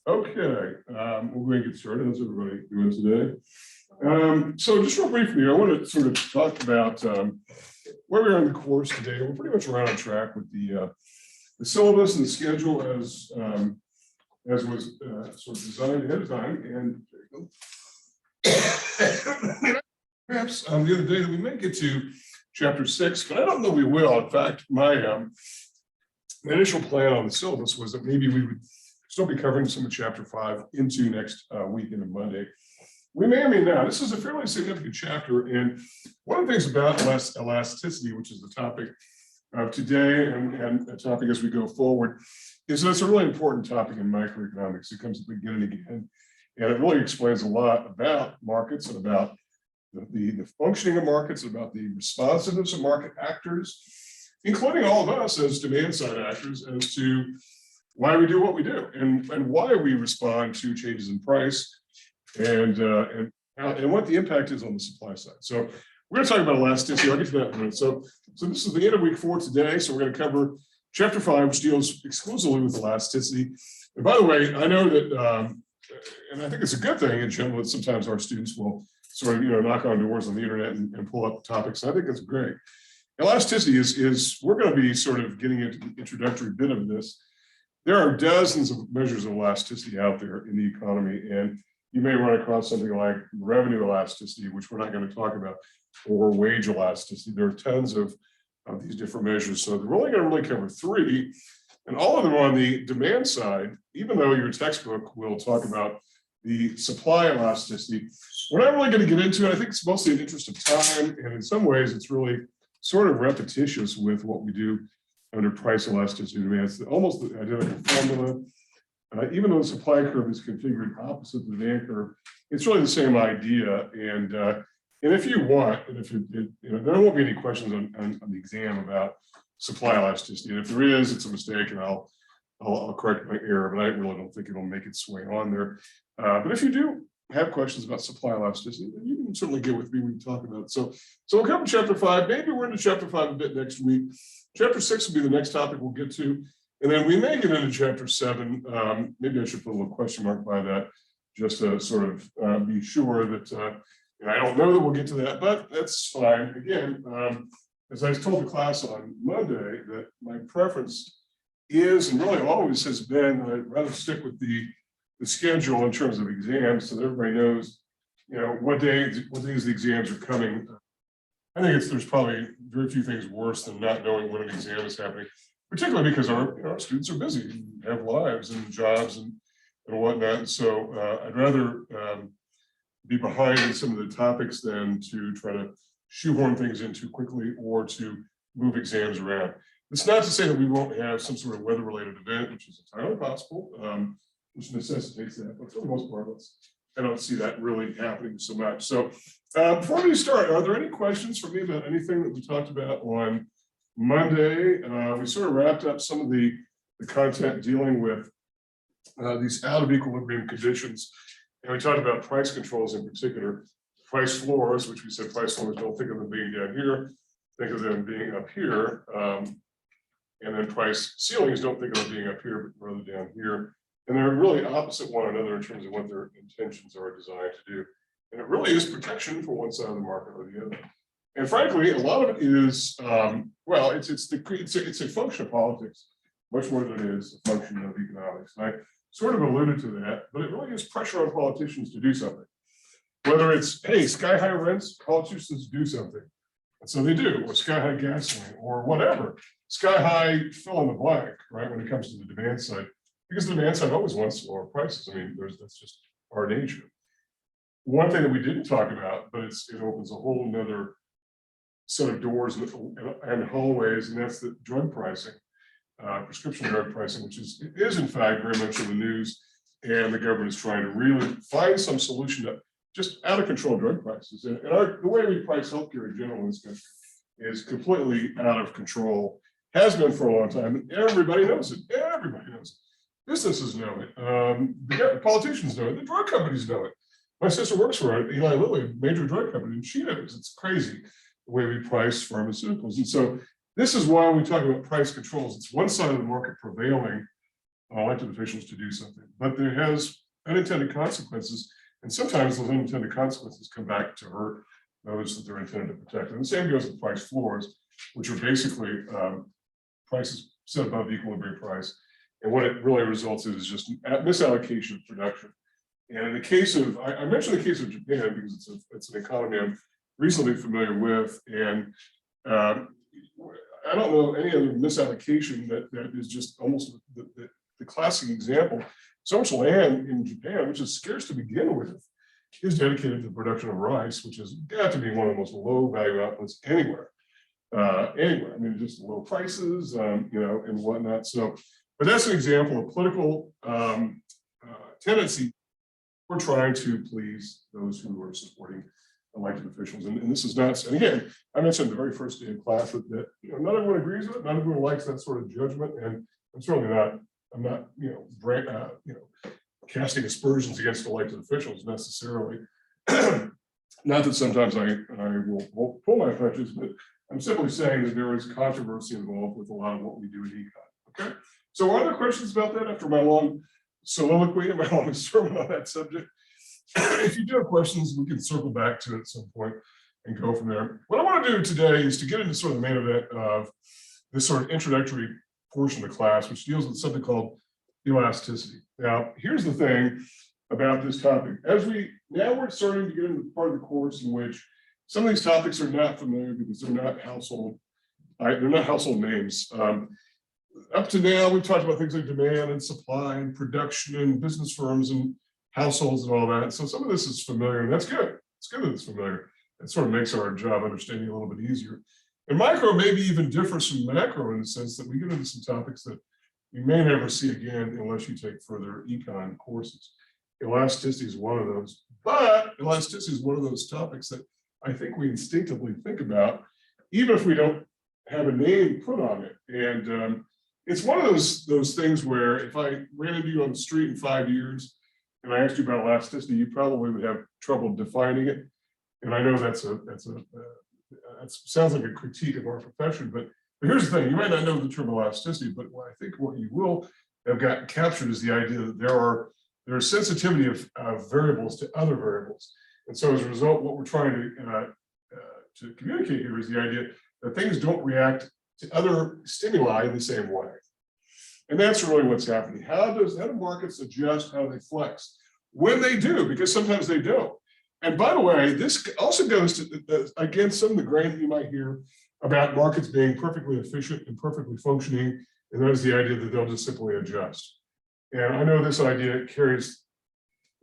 Okay, we're going to get started. How's everybody doing today? So just real briefly, I want to sort of talk about where we are in the course today. We're pretty much right on track with the syllabus and the schedule as was sort of designed ahead of time. And perhaps the other day that we may get to chapter 6, but I don't know we will. In fact, my initial plan on the syllabus was that maybe we would still be covering some of chapter 5 into next week and Monday. We may or may not. This is a fairly significant chapter, and one of the things about elasticity, which is the topic of today and a topic as we go forward, is that it's a really important topic in microeconomics. It comes up again and again, and it really explains a lot about markets and about the functioning of markets, about the responsiveness of market actors, including all of us as demand side actors, as to why we do what we do and why we respond to changes in price and what the impact is on the supply side. So we're going to talk about elasticity. I'll get to that in a minute. So this is the end of week 4 today. So we're going to cover chapter 5, which deals exclusively with elasticity. And by the way, I know that, and I think it's a good thing in general, that sometimes our students will sort of, knock on doors on the internet and pull up topics. I think it's great. Elasticity is we're going to be sort of getting into the introductory bit of this. There are dozens of measures of elasticity out there in the economy, and you may run across something like revenue elasticity, which we're not going to talk about, or wage elasticity. There are tons of these different measures. So we're only going to really cover 3, and all of them are on the demand side, even though your textbook will talk about the supply elasticity. We're not really going to get into it. I think it's mostly an interest of time, and in some ways it's really sort of repetitious with what we do under price elasticity demand. It's almost the identical formula. Even though the supply curve is configured opposite the demand curve, it's really the same idea. And if you want, and if there won't be any questions on the exam about supply elasticity. And if there is, it's a mistake, and I'll correct my error. But I really don't think it'll make its way on there. But if you do have questions about supply elasticity, then you can certainly get with me. We can talk about it. So we'll cover chapter 5. Maybe we're into chapter 5 a bit next week. Chapter 6 will be the next topic we'll get to. And then we may get into chapter 7. Maybe I should put a little question mark by that, just to sort of be sure that, and I don't know that we'll get to that, but that's fine. Again, as I told the class on Monday, that my preference is, and really always has been, I'd rather stick with the schedule in terms of exams, so that everybody knows, what days the exams are coming. I think there's probably very few things worse than not knowing when an exam is happening, particularly because our students are busy and have lives and jobs and whatnot. And so I'd rather be behind in some of the topics than to try to shoehorn things in too quickly or to move exams around. It's not to say that we won't have some sort of weather-related event, which is entirely possible, which necessitates that. But for the most part, I don't see that really happening so much. So before we start, are there any questions for me about anything that we talked about on Monday? We sort of wrapped up some of the content dealing with these out of equilibrium conditions. And we talked about price controls in particular, price floors, which we said price floors, don't think of them being down here, think of them being up here. And then price ceilings, don't think of them being up here, but rather down here. And they're really opposite one another in terms of what their intentions are designed to do. And it really is protection for one side of the market or the other. And frankly, a lot of it is, well, it's a function of politics, much more than it is a function of economics. And I sort of alluded to that, but it really is pressure on politicians to do something. Whether it's, hey, sky high rents, politicians do something. And so they do, or sky high gasoline, or whatever. Sky high fill in the blank, right, when it comes to the demand side. Because the demand side always wants lower prices. I mean, that's just our nature. One thing that we didn't talk about, but it opens a whole nother set of doors and hallways, and that's the drug pricing, prescription drug pricing, which is in fact very much in the news, and the government is trying to really find some solution to just out of control drug prices. And the way we price healthcare in general in this country is completely out of control, has been for a long time, and everybody knows it. Everybody knows it. Businesses know it. The politicians know it. The drug companies know it. My sister works for it, Eli Lilly, a major drug company, and she knows it's crazy the way we price pharmaceuticals. And so this is why we talk about price controls. It's one side of the market prevailing elected officials to do something, but there has unintended consequences, and sometimes those unintended consequences come back to hurt those that they're intended to protect. And the same goes with price floors, which are basically prices set above the equilibrium price. And what it really results in is just misallocation of production. And in the case of, I mentioned the case of Japan because it's an economy I'm reasonably familiar with, and I don't know any other misallocation that is just almost the classic example. So much land in Japan, which is scarce to begin with, is dedicated to the production of rice, which has got to be one of the most low value outputs anywhere. Anywhere. I mean, just low prices, you know, and whatnot. So, but that's an example of political tendency. We're trying to please those who are supporting elected officials, and this is not. And again, I mentioned the very first day of class that you know, not everyone agrees with it, not everyone likes that sort of judgment, and I'm certainly not. I'm not, you know, casting aspersions against elected officials necessarily. Not that sometimes I will pull my punches, but I'm simply saying that there is controversy involved with a lot of what we do in econ. Okay, so are there questions about that after my long soliloquy and my long sermon on that subject? If you do have questions, we can circle back to it at some point and go from there. What I want to do today is to get into sort of the main event of this sort of introductory portion of the class, which deals with something called elasticity. Now, here's the thing about this topic. We're starting to get into the part of the course in which some of these topics are not familiar because they're not household names. Up to now, we've talked about things like demand and supply and production and business firms and households and all that. So some of this is familiar, and that's good. It's good that it's familiar. It sort of makes our job understanding a little bit easier. And micro maybe even differs from macro in the sense that we get into some topics that you may never see again unless you take further econ courses. Elasticity is one of those, but elasticity is one of those topics that I think we instinctively think about, even if we don't have a name put on it. And it's one of those things where if I ran into you on the street in 5 years and I asked you about elasticity, you probably would have trouble defining it. And I know that sounds like a critique of our profession, but here's the thing: you might not know the term elasticity, but I think what you will have gotten captured is the idea that there is sensitivity of variables to other variables. And so as a result, what we're trying to communicate here is the idea that things don't react to other stimuli in the same way. And that's really what's happening. How do markets adjust, how they flex? When they do, because sometimes they don't. And by the way, this also goes to, again, some of the grain that you might hear about markets being perfectly efficient and perfectly functioning, and that is the idea that they'll just simply adjust. And I know this idea carries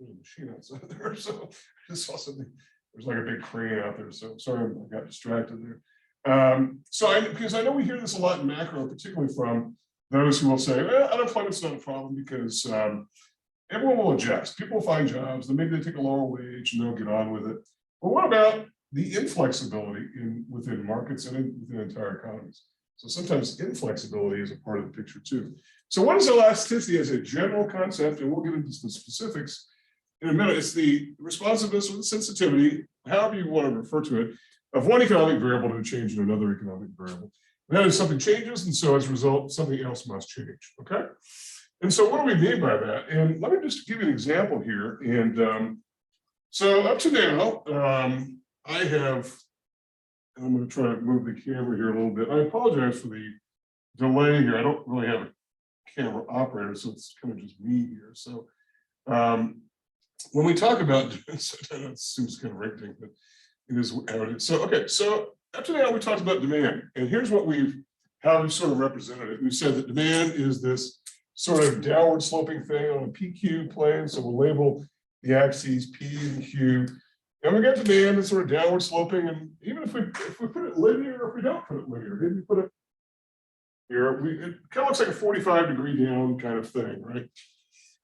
a machine outside there, so I just saw something. There's like a big crane out there, so sorry I got distracted there. Because I know we hear this a lot in macro, particularly from those who will say, unemployment's not a problem because everyone will adjust. People will find jobs, then maybe they take a lower wage and they'll get on with it. But what about the inflexibility within markets and within entire economies? So sometimes inflexibility is a part of the picture too. So what is elasticity as a general concept? And we'll get into some specifics in a minute. It's the responsiveness or the sensitivity, however you want to refer to it, of one economic variable to a change in another economic variable. And that is, something changes, and so as a result, something else must change. Okay. And so what do we mean by that? And let me just give you an example here. And so up to now, I have, and I'm going to try to move the camera here a little bit. I apologize for the delay here. I don't really have a camera operator, so it's kind of just me here. So when we talk about, it seems kind of ridiculous, but it is how it is. So, okay, so up to now we talked about demand, and here's how we've sort of represented it. We said that demand is this sort of downward sloping thing on a PQ plane. So we'll label the axes P and Q. And we got demand that's sort of downward sloping. And even if we put it linear, or if we don't put it linear, maybe we put it here, it kind of looks like a 45-degree down kind of thing, right?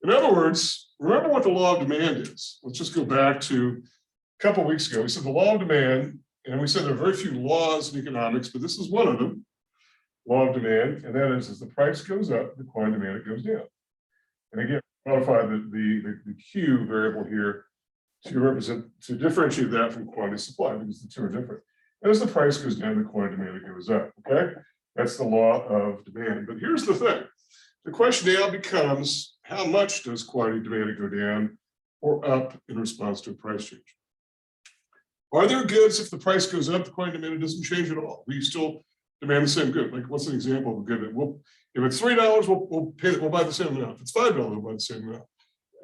In other words, remember what the law of demand is. Let's just go back to a couple of weeks ago. We said the law of demand, and we said there are very few laws in economics, but this is one of them. Law of demand, and that is, as the price goes up, the quantity demand goes down. And again, modify the Q variable here to differentiate that from quantity supply, because the two are different. And as the price goes down, the quantity demand goes up. Okay, that's the law of demand. But here's the thing: The question now becomes, how much does quantity demanded go down or up in response to a price change? Are there goods, if the price goes up, the quantity demanded doesn't change at all? We still demand the same good. Like, what's an example of a good that if it's $3, we'll buy the same amount. If it's $5, we'll buy the same amount.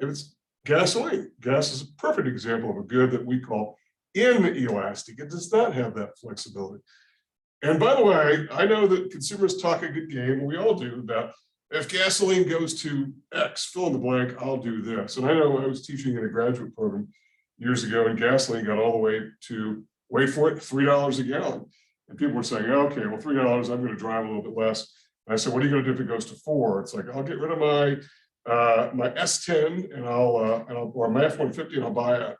If it's gasoline, gas is a perfect example of a good that we call inelastic. It does not have that flexibility. And by the way, I know that consumers talk a good game, and we all do, about if gasoline goes to X, fill in the blank, I'll do this. And I know I was teaching in a graduate program years ago, and gasoline got all the way to, wait for it, $3 a gallon. And people were saying, okay, well, $3, I'm going to drive a little bit less. And I said, what are you going to do if it goes to 4? It's like, I'll get rid of my S10 and or my F-150, and I'll buy a,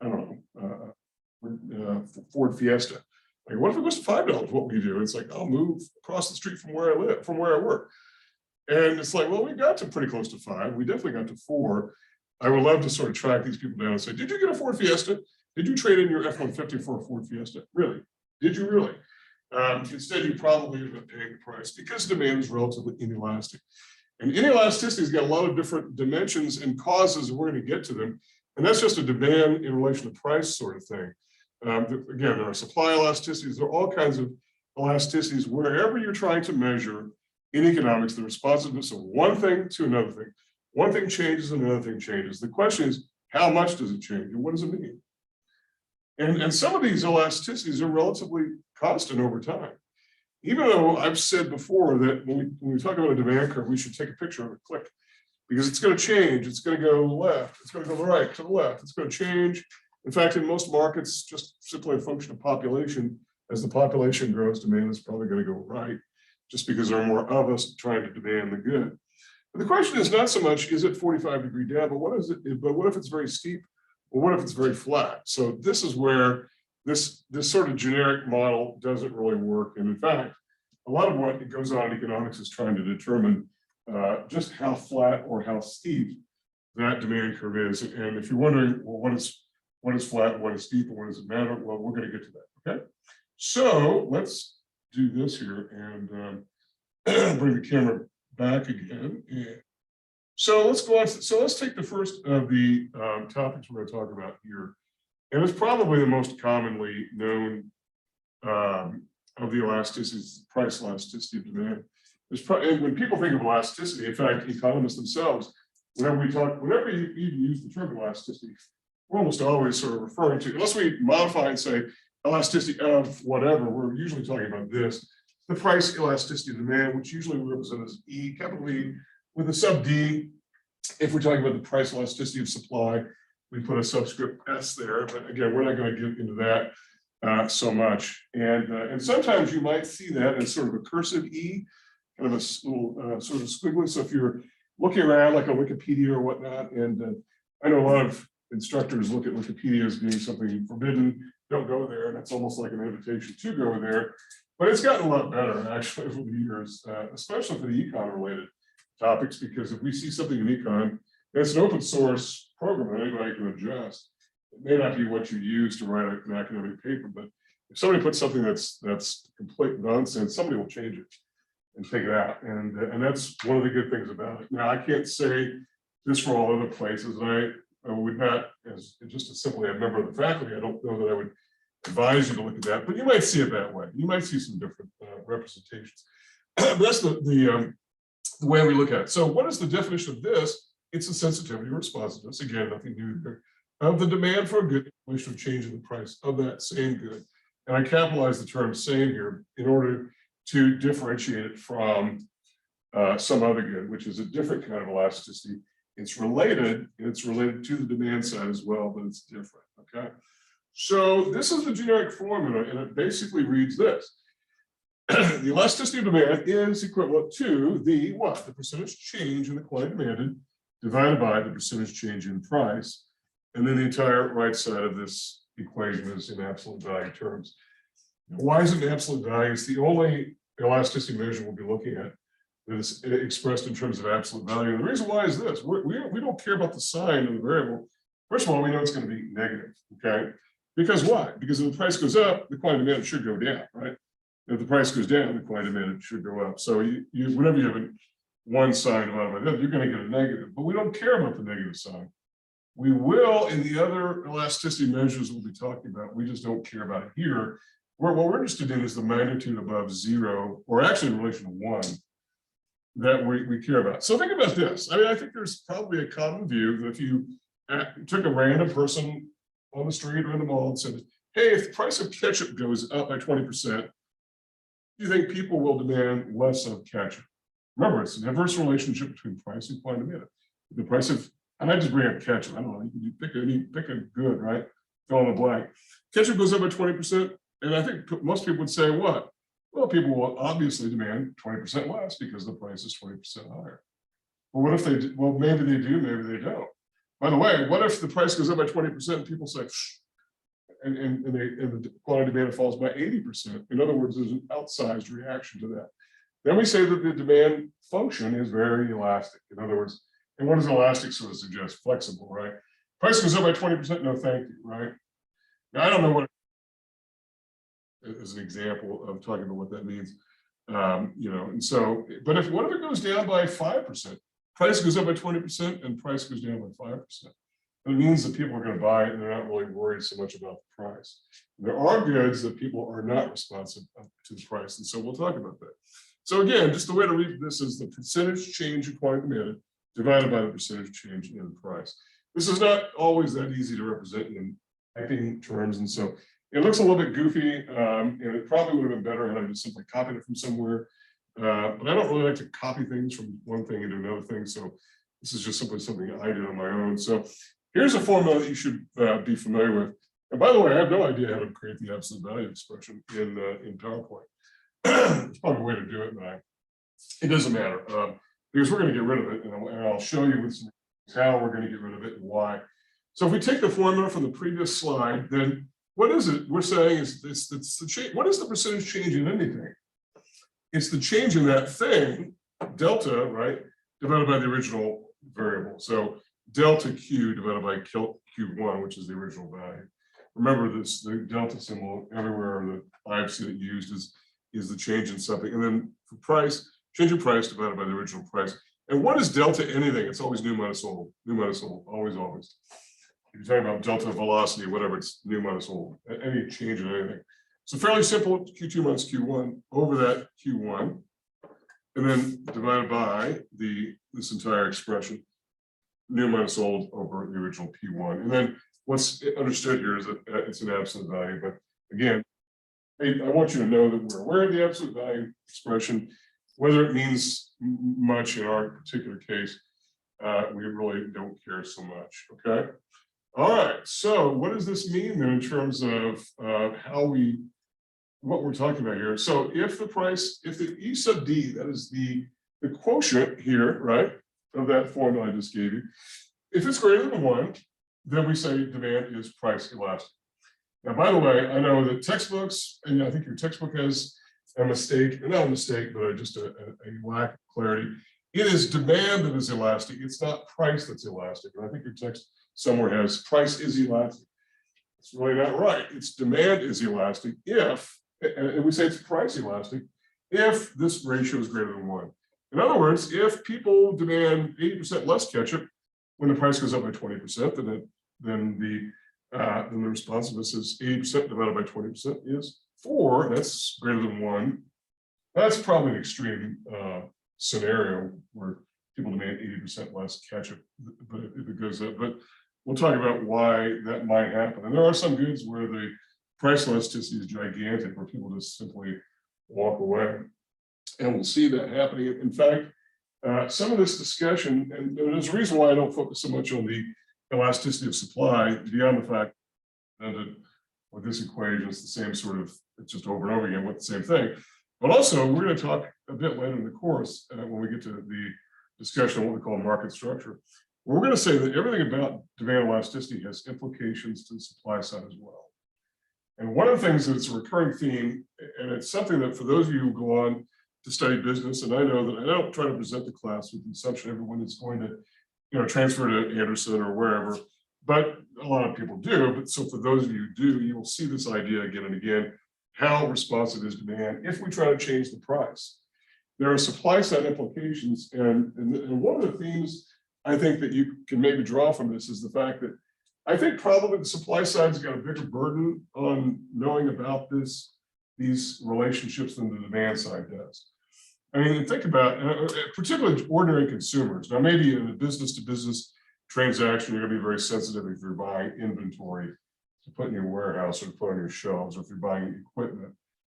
I don't know, Ford Fiesta. Like, what if it goes to $5? What will you do? It's like, I'll move across the street from where I live, from where I work. And it's like, well, we got to pretty close to 5. We definitely got to 4. I would love to sort of track these people down and say, did you get a Ford Fiesta? Did you trade in your F-150 for a Ford Fiesta? Really? Did you really? Instead, you probably ended up paying the price because demand is relatively inelastic. And inelasticity has got a lot of different dimensions and causes, and we're going to get to them. And that's just a demand in relation to price sort of thing. Again, there are supply elasticities. There are all kinds of elasticities wherever you're trying to measure in economics the responsiveness of one thing to another thing. One thing changes and another thing changes. The question is, how much does it change and what does it mean? And some of these elasticities are relatively constant over time. Even though I've said before that when we talk about a demand curve, we should take a picture of it, click, because it's going to change. It's going to go left. It's going to go right to the left. It's going to change. In fact, in most markets, just simply a function of population. As the population grows, demand is probably going to go right, just because there are more of us trying to demand the good. But the question is not so much, is it 45-degree down, but what is it? But what if it's very steep? Or what if it's very flat? So this is where this sort of generic model doesn't really work. And in fact, a lot of what goes on in economics is trying to determine just how flat or how steep that demand curve is. And if you're wondering, well, what is flat, what is steep, and what does it matter? Well, we're going to get to that. Okay. So let's do this here and bring the camera back again. So let's go on. So let's take the first of the topics we're going to talk about here. And it's probably the most commonly known of the elasticities, price elasticity of demand. And when people think of elasticity, in fact, economists themselves, whenever you use the term elasticity, we're almost always sort of referring to, unless we modify and say elasticity of whatever, we're usually talking about this, the price elasticity of demand, which usually we represent as E, capital E, with a sub D. If we're talking about the price elasticity of supply, we put a subscript S there, but again, we're not going to get into that so much. And sometimes you might see that as sort of a cursive E, kind of a little sort of squiggly. So if you're looking around like a Wikipedia or whatnot, and I know a lot of instructors look at Wikipedia as being something forbidden, don't go there, and it's almost like an invitation to go there. But it's gotten a lot better actually over the years, especially for the econ related topics, because if we see something in econ, it's an open source program that anybody can adjust. It may not be what you use to write an academic paper, but if somebody puts something that's complete nonsense, somebody will change it and take it out. And that's one of the good things about it. Now, I can't say this for all other places. I would not, as just as simply a member of the faculty, I don't know that I would advise you to look at that, but you might see it that way. You might see some different representations. But that's the way we look at it. So what is the definition of this? It's the sensitivity responsiveness, again, nothing new there, of the demand for a good in relation to change in the price of that same good. And I capitalize the term same here in order to differentiate it from some other good, which is a different kind of elasticity. It's related to the demand side as well, but it's different, okay? So this is the generic formula, and it basically reads this. The elasticity of demand is equivalent to the what? The percentage change in the quantity demanded divided by the percentage change in price. And then the entire right side of this equation is in absolute value terms. Why is it in absolute value? It's the only elasticity measure we'll be looking at that is expressed in terms of absolute value. And the reason why is this: we don't care about the sign of the variable. First of all, we know it's going to be negative, okay? Because why? Because if the price goes up, the quantity demanded should go down, right? If the price goes down, the quantity demanded should go up. So whenever you have one sign divided by the other, you're going to get a negative, but we don't care about the negative sign. We will in the other elasticity measures we'll be talking about. We just don't care about it here. What we're interested in is the magnitude above 0, or actually in relation to 1, that we care about. So think about this. I mean, I think there's probably a common view that if you took a random person on the street or in the mall and said, hey, if the price of ketchup goes up by 20%, do you think people will demand less of ketchup? Remember, it's an inverse relationship between price and quantity. The price of, and I just bring up ketchup, I don't know, you pick a good, right? Fill in the blank. Ketchup goes up by 20%, and I think most people would say what? Well, people will obviously demand 20% less because the price is 20% higher. But what if they do? Well, maybe they do, maybe they don't. By the way, what if the price goes up by 20% and people say, and the quantity demand falls by 80%? In other words, there's an outsized reaction to that. Then we say that the demand function is very elastic. In other words, and what does elastic sort of suggest? Flexible, right? Price goes up by 20%, no thank you, right? Now, I don't know what, as an example of talking about what that means, and so, but what if it goes down by 5%? Price goes up by 20% and price goes down by 5%. It means that people are going to buy it and they're not really worried so much about the price. There are goods that people are not responsive to the price, and so we'll talk about that. So again, just the way to read this is the percentage change in quantity demanded divided by the percentage change in the price. This is not always that easy to represent in typing terms, and so it looks a little bit goofy, and it probably would have been better had I just simply copied it from somewhere. But I don't really like to copy things from one thing into another thing, so this is just simply something I did on my own. So here's a formula that you should be familiar with. And by the way, I have no idea how to create the absolute value expression in PowerPoint. There's probably a way to do it, but it doesn't matter because we're going to get rid of it, and I'll show you with some how we're going to get rid of it and why. So if we take the formula from the previous slide, then what is it? We're saying is it's the change. What is the percentage change in anything? It's the change in that thing, delta, right, divided by the original variable. So delta Q divided by Q1, which is the original value. Remember this, the delta symbol everywhere, the I've seen it used is the change in something. And then for price, change in price divided by the original price. And what is delta anything? It's always new minus old, always, always. If you're talking about delta velocity, whatever, it's new minus old, any change in anything. So fairly simple, Q2 minus Q1 over that Q1, and then divided by this entire expression, new minus old over the original P1. And then what's understood here is that it's an absolute value. But again, I want you to know that we're aware of the absolute value expression. Whether it means much in our particular case, we really don't care so much, okay? All right, so what does this mean then in terms of what we're talking about here? So if the E sub D, that is the quotient here, right, of that formula I just gave you, if it's greater than 1, then we say demand is price elastic. Now, by the way, I know that textbooks, and I think your textbook has a mistake, or not a mistake, but just a lack of clarity. It is demand that is elastic. It's not price that's elastic. And I think your text somewhere has price is elastic. It's really not right. It's demand is elastic if, and we say it's price elastic, if this ratio is greater than 1. In other words, if people demand 80% less ketchup when the price goes up by 20%, then the responsiveness is 80% divided by 20% is 4. That's greater than 1. That's probably an extreme scenario where people demand 80% less ketchup, but if it goes up, but we'll talk about why that might happen. And there are some goods where the price elasticity is gigantic, where people just simply walk away. And we'll see that happening. In fact, some of this discussion, and there's a reason why I don't focus so much on the elasticity of supply, beyond the fact that with this equation, it's the same sort of, it's just over and over again with the same thing. But also, we're going to talk a bit later in the course when we get to the discussion of what we call market structure. We're going to say that everything about demand elasticity has implications to the supply side as well. And one of the things that's a recurring theme, and it's something that for those of you who go on to study business, and I know that I don't try to present the class with the assumption everyone is going to, transfer to Anderson or wherever, but a lot of people do. But so for those of you who do, you will see this idea again and again, how responsive is demand if we try to change the price. there are supply side implications, and one of the themes I think that you can maybe draw from this is the fact that I think probably the supply side's got a bigger burden on knowing about these relationships than the demand side does. I mean, think about particularly ordinary consumers. Now, maybe in a business to business transaction, you're going to be very sensitive if you're buying inventory to put in your warehouse or to put on your shelves, or if you're buying equipment,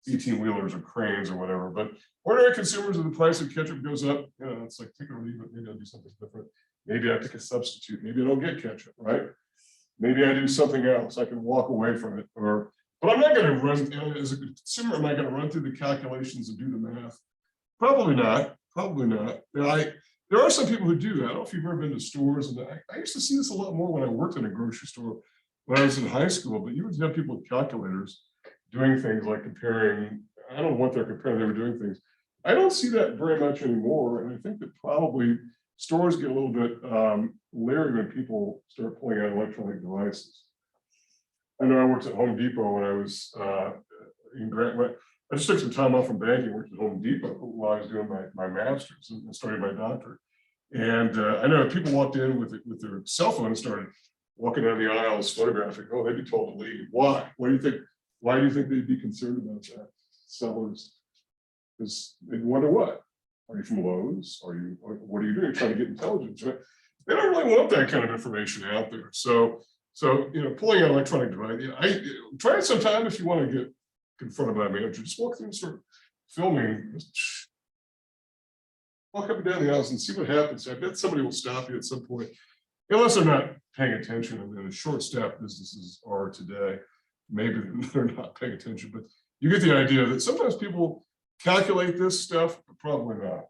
18-wheelers or cranes or whatever. But ordinary consumers, if the price of ketchup goes up, you know, it's like take it or leave it. Maybe I'll do something different. Maybe I pick a substitute. Maybe I don't get ketchup, right? Maybe I do something else. I can walk away from it. But I'm not going to run, as a consumer, am I going to run through the calculations and do the math? Probably not. Probably not. There are some people who do. I don't know if you've ever been to stores, and I used to see this a lot more when I worked in a grocery store when I was in high school, but you would have people with calculators doing things like comparing. I don't know what they're comparing. They were doing things. I don't see that very much anymore. And I think that probably stores get a little bit leery when people start pulling out electronic devices. I know I worked at Home Depot when I was in grad. I just took some time off from banking, worked at Home Depot while I was doing my master's and started my doctorate. And I know people walked in with their cell phone and started walking down the aisles photographing. Oh, they'd be told to leave. Why? What do you think? Why do you think they'd be concerned about that? Sellers, because they wonder what? Are you from Lowe's? What are you doing? You're trying to get intelligence, right? They don't really want that kind of information out there. So you know, pulling out electronic device. Try it sometime if you want to get confronted by a manager. Just walk through and start filming. Walk up and down the aisles and see what happens. I bet somebody will stop you at some point, unless they're not paying attention. I mean, the short-staffed businesses are today. Maybe they're not paying attention, but you get the idea that sometimes people calculate this stuff, but probably not.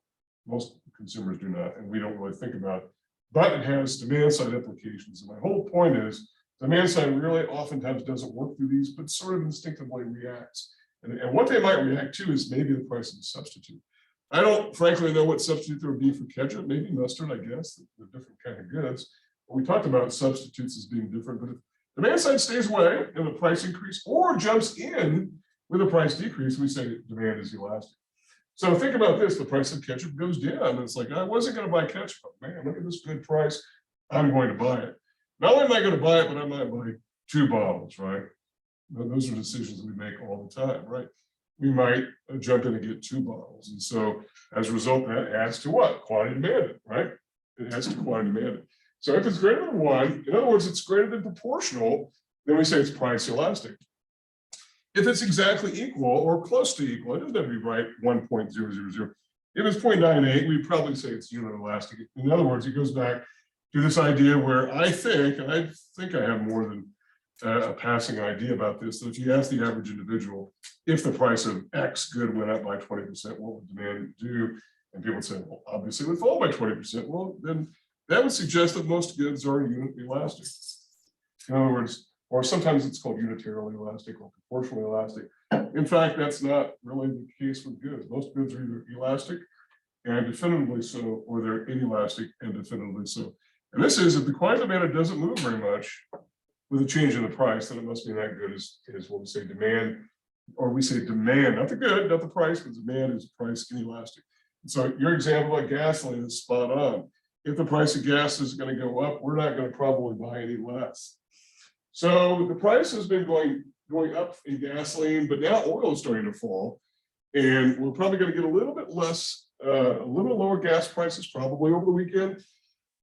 Most consumers do not, and we don't really think about it. But it has demand side implications. And my whole point is demand side really oftentimes doesn't work through these, but sort of instinctively reacts. And what they might react to is maybe the price of a substitute. I don't frankly know what substitute there would be for ketchup, maybe mustard, I guess. They're different kind of goods. But we talked about substitutes as being different, but if demand side stays away and the price increase or jumps in with a price decrease, we say demand is elastic. So think about this, the price of ketchup goes down and it's like, I wasn't going to buy ketchup. Man, look at this good price. I'm going to buy it. Not only am I going to buy it, but I might buy 2 bottles, right? Those are decisions we make all the time, right? We might jump in and get 2 bottles. And so as a result, that adds to what? Quantity demanded, right? It adds to quantity demanded. So if it's greater than 1, in other words, it's greater than proportional, then we say it's price elastic. If it's exactly equal or close to equal, it doesn't have to be right 1.000. If it's 0.98, we'd probably say it's unit elastic. In other words, it goes back to this idea where I think I have more than a passing idea about this, that if you ask the average individual, if the price of X good went up by 20%, what would demand do? And people would say, well, obviously it would fall by 20%. Well, then that would suggest that most goods are unit elastic. In other words, or sometimes it's called unitarily elastic or proportionally elastic. In fact, that's not really the case with goods. Most goods are either elastic and definitively so, or they're inelastic and definitively so. And this is if the quantity demanded doesn't move very much with a change in the price, then it must be that good is what we say demand, or we say demand, not the good, not the price, but demand is price inelastic. And so your example of gasoline is spot on. If the price of gas is going to go up, we're not going to probably buy any less. So the price has been going up in gasoline, but now oil is starting to fall. And we're probably going to get a little bit less, a little lower gas prices probably over the weekend.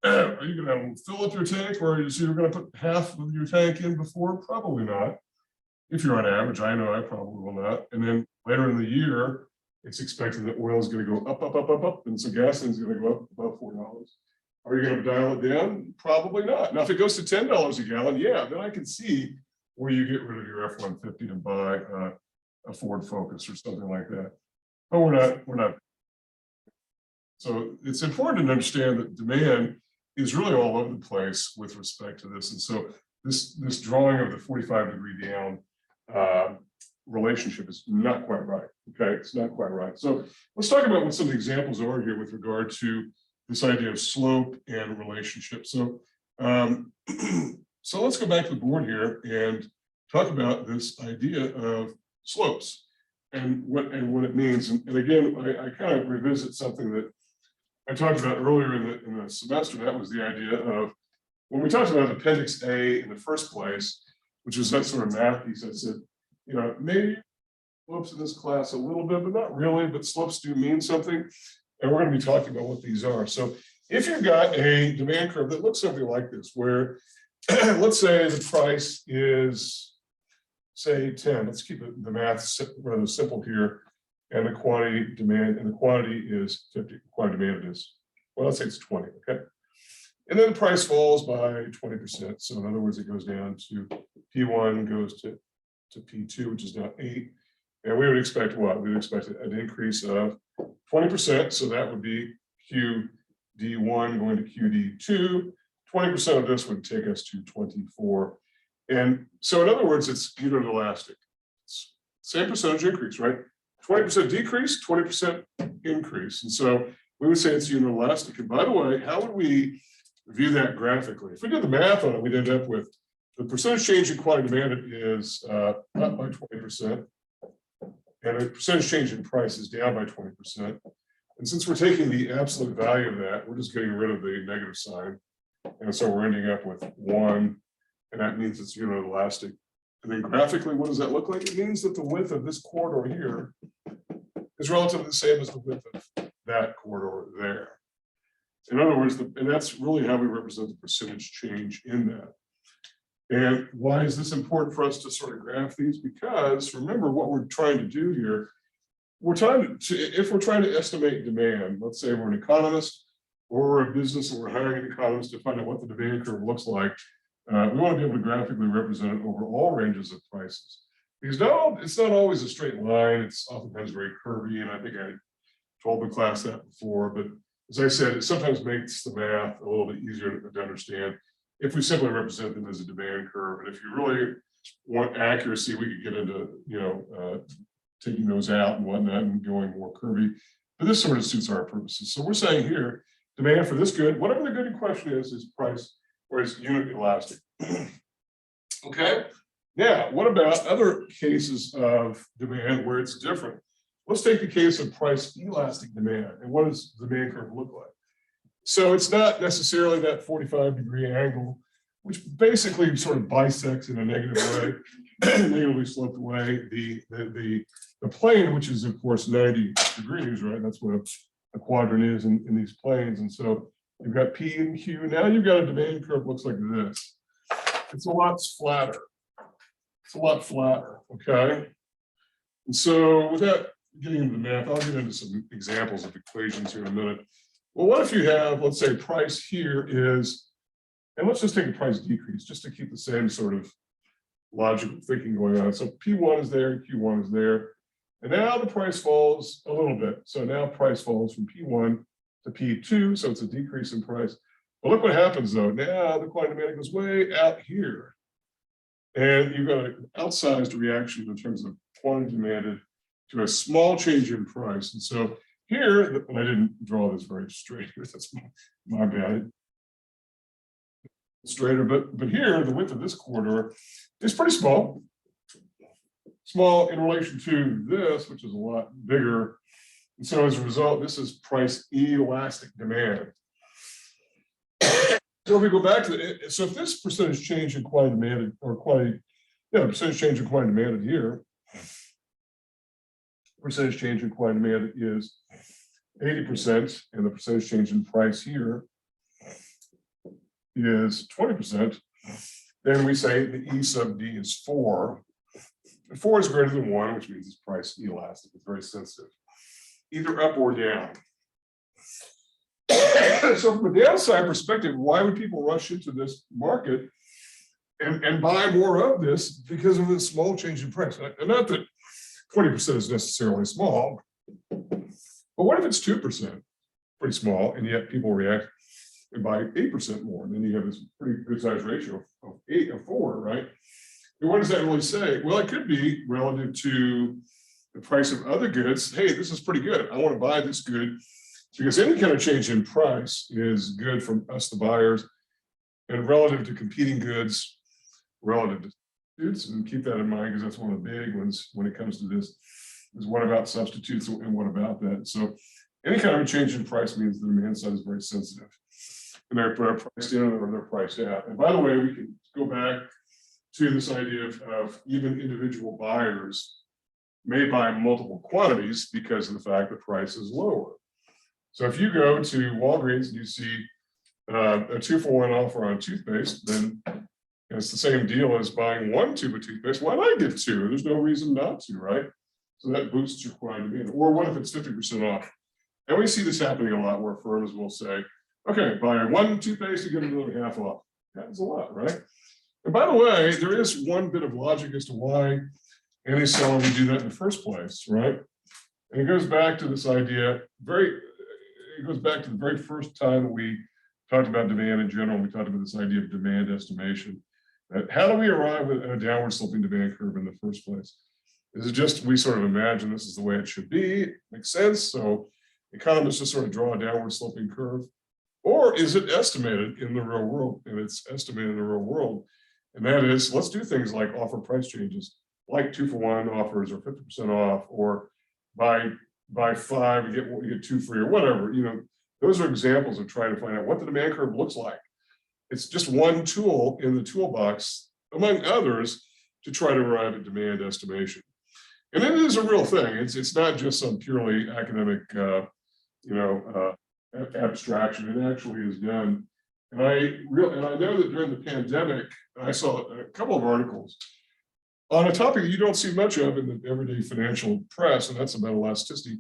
Are you going to fill up your tank, or you're going to put half of your tank in before? Probably not. If you're on average, I know I probably will not. And then later in the year, it's expected that oil is going to go up. And so gasoline is going to go up about $4. Are you going to dial it down? Probably not. Now, if it goes to $10 a gallon, yeah, then I can see where you get rid of your F-150 and buy a Ford Focus or something like that. But we're not. So it's important to understand that demand is really all over the place with respect to this. And so this drawing of the 45-degree down relationship is not quite right. Okay, it's not quite right. So let's talk about what some of the examples are here with regard to this idea of slope and relationship. So, so let's go back to the board here and talk about this idea of slopes. what it means. And again, I kind of revisit something that I talked about earlier in the semester. That was the idea of when we talked about Appendix A in the first place, which was that sort of math piece. I said, you know, maybe slopes in this class a little bit, but not really. But slopes do mean something, and we're going to be talking about what these are. So if you've got a demand curve that looks something like this, where let's say the price is, say, 10. Let's keep the math rather simple here. And the quantity demand, and the quantity is 50. Quantity demand is, well, let's say it's 20, okay? And then the price falls by 20%. So in other words, it goes down to P1 goes to P2, which is now 8. And we would expect what? We would expect an increase of 20%. So that would be QD1 going to QD2. 20% of this would take us to 24. And so in other words, it's unit elastic. It's same percentage increase, right? 20% decrease, 20% increase. And so we would say it's unit elastic. And by the way, how would we view that graphically? If we did the math on it, we'd end up with the percentage change in quantity demanded is up by 20%. And the percentage change in price is down by 20%. And since we're taking the absolute value of that, we're just getting rid of the negative sign. And so we're ending up with 1, and that means it's unit elastic. And then graphically, what does that look like? It means that the width of this corridor here is relatively the same as the width of that corridor there. In other words, and that's really how we represent the percentage change in that. And why is this important for us to sort of graph these? Because remember what we're trying to do here. We're trying to, if we're trying to estimate demand, let's say we're an economist or we're a business and we're hiring an economist to find out what the demand curve looks like. We want to be able to graphically represent it over all ranges of prices. Because no, it's not always a straight line. It's oftentimes very curvy. And I think I told the class that before. But as I said, it sometimes makes the math a little bit easier to understand if we simply represent them as a demand curve. And if you really want accuracy, we could get into, taking those out and whatnot and going more curvy. But this sort of suits our purposes. So we're saying here, demand for this good, whatever the good in question is price, or is unit elastic. Okay. Now, what about other cases of demand where it's different? Let's take the case of price elastic demand. And what does the demand curve look like? So it's not necessarily that 45-degree angle, which basically sort of bisects in a negative way, negatively sloped way. The plane, which is of course 90 degrees, right? That's what a quadrant is in these planes. And so you've got P and Q. Now you've got a demand curve looks like this. It's a lot flatter. It's a lot flatter, okay? And so without getting into the math, I'll get into some examples of equations here in a minute. Well, what if you have, let's say price here is, and let's just take a price decrease just to keep the same sort of logical thinking going on. So P1 is there, Q1 is there. And now the price falls a little bit. So now price falls from P1 to P2, so it's a decrease in price. But look what happens though. Now the quantity demand goes way out here. And you've got an outsized reaction in terms of quantity demanded to a small change in price. And so here, and I didn't draw this very straight here, that's my bad. Straighter, but here, the width of this corridor is pretty small. Small in relation to this, which is a lot bigger. And so as a result, this is price elastic demand. So if we go back to it, so if this percentage change in quantity demanded, or quantity, percentage change in quantity demanded here, percentage change in quantity demanded is 80%, and the percentage change in price here is 20%, then we say the E sub D is 4. And 4 is greater than 1, which means it's price elastic. It's very sensitive, either up or down. So from a downside perspective, why would people rush into this market and buy more of this because of this small change in price? And not that 20% is necessarily small, but what if it's 2%? Pretty small, and yet people react and buy 8% more. And then you have this pretty good size ratio of 8 or 4, right? And what does that really say? Well, it could be relative to the price of other goods. Hey, this is pretty good. I want to buy this good because any kind of change in price is good from us, the buyers, and relative to competing goods, relative to goods, and keep that in mind because that's one of the big ones when it comes to this. is what about substitutes and what about that? So any kind of a change in price means the demand side is very sensitive. And they're priced in or they're priced out. And by the way, we can go back to this idea of even individual buyers may buy multiple quantities because of the fact the price is lower. So if you go to Walgreens and you see a 2-for-1 offer on toothpaste, then it's the same deal as buying 1 tube of toothpaste. Why not get 2? There's no reason not to, right? So that boosts your quantity demand. Or what if it's 50% off? And we see this happening a lot where firms will say, okay, buy 1 toothpaste to get another half off. That's a lot, right? And by the way, there is one bit of logic as to why any seller would do that in the first place, right? And it goes back to this idea, it goes back to the very first time that we talked about demand in general. We talked about this idea of demand estimation. How do we arrive at a downward sloping demand curve in the first place? Is it just we sort of imagine this is the way it should be? Makes sense. So economists just sort of draw a downward sloping curve. Or is it estimated in the real world? And it's estimated in the real world. And that is, let's do things like offer price changes, like 2-for-1 offers or 50% off, or buy 5 and get 2 free or whatever. You know, those are examples of trying to find out what the demand curve looks like. It's just one tool in the toolbox, among others, to try to arrive at demand estimation. And it is a real thing. It's not just some purely academic, abstraction. It actually is done. And I know that during the pandemic, I saw a couple of articles on a topic that you don't see much of in the everyday financial press, and that's about elasticity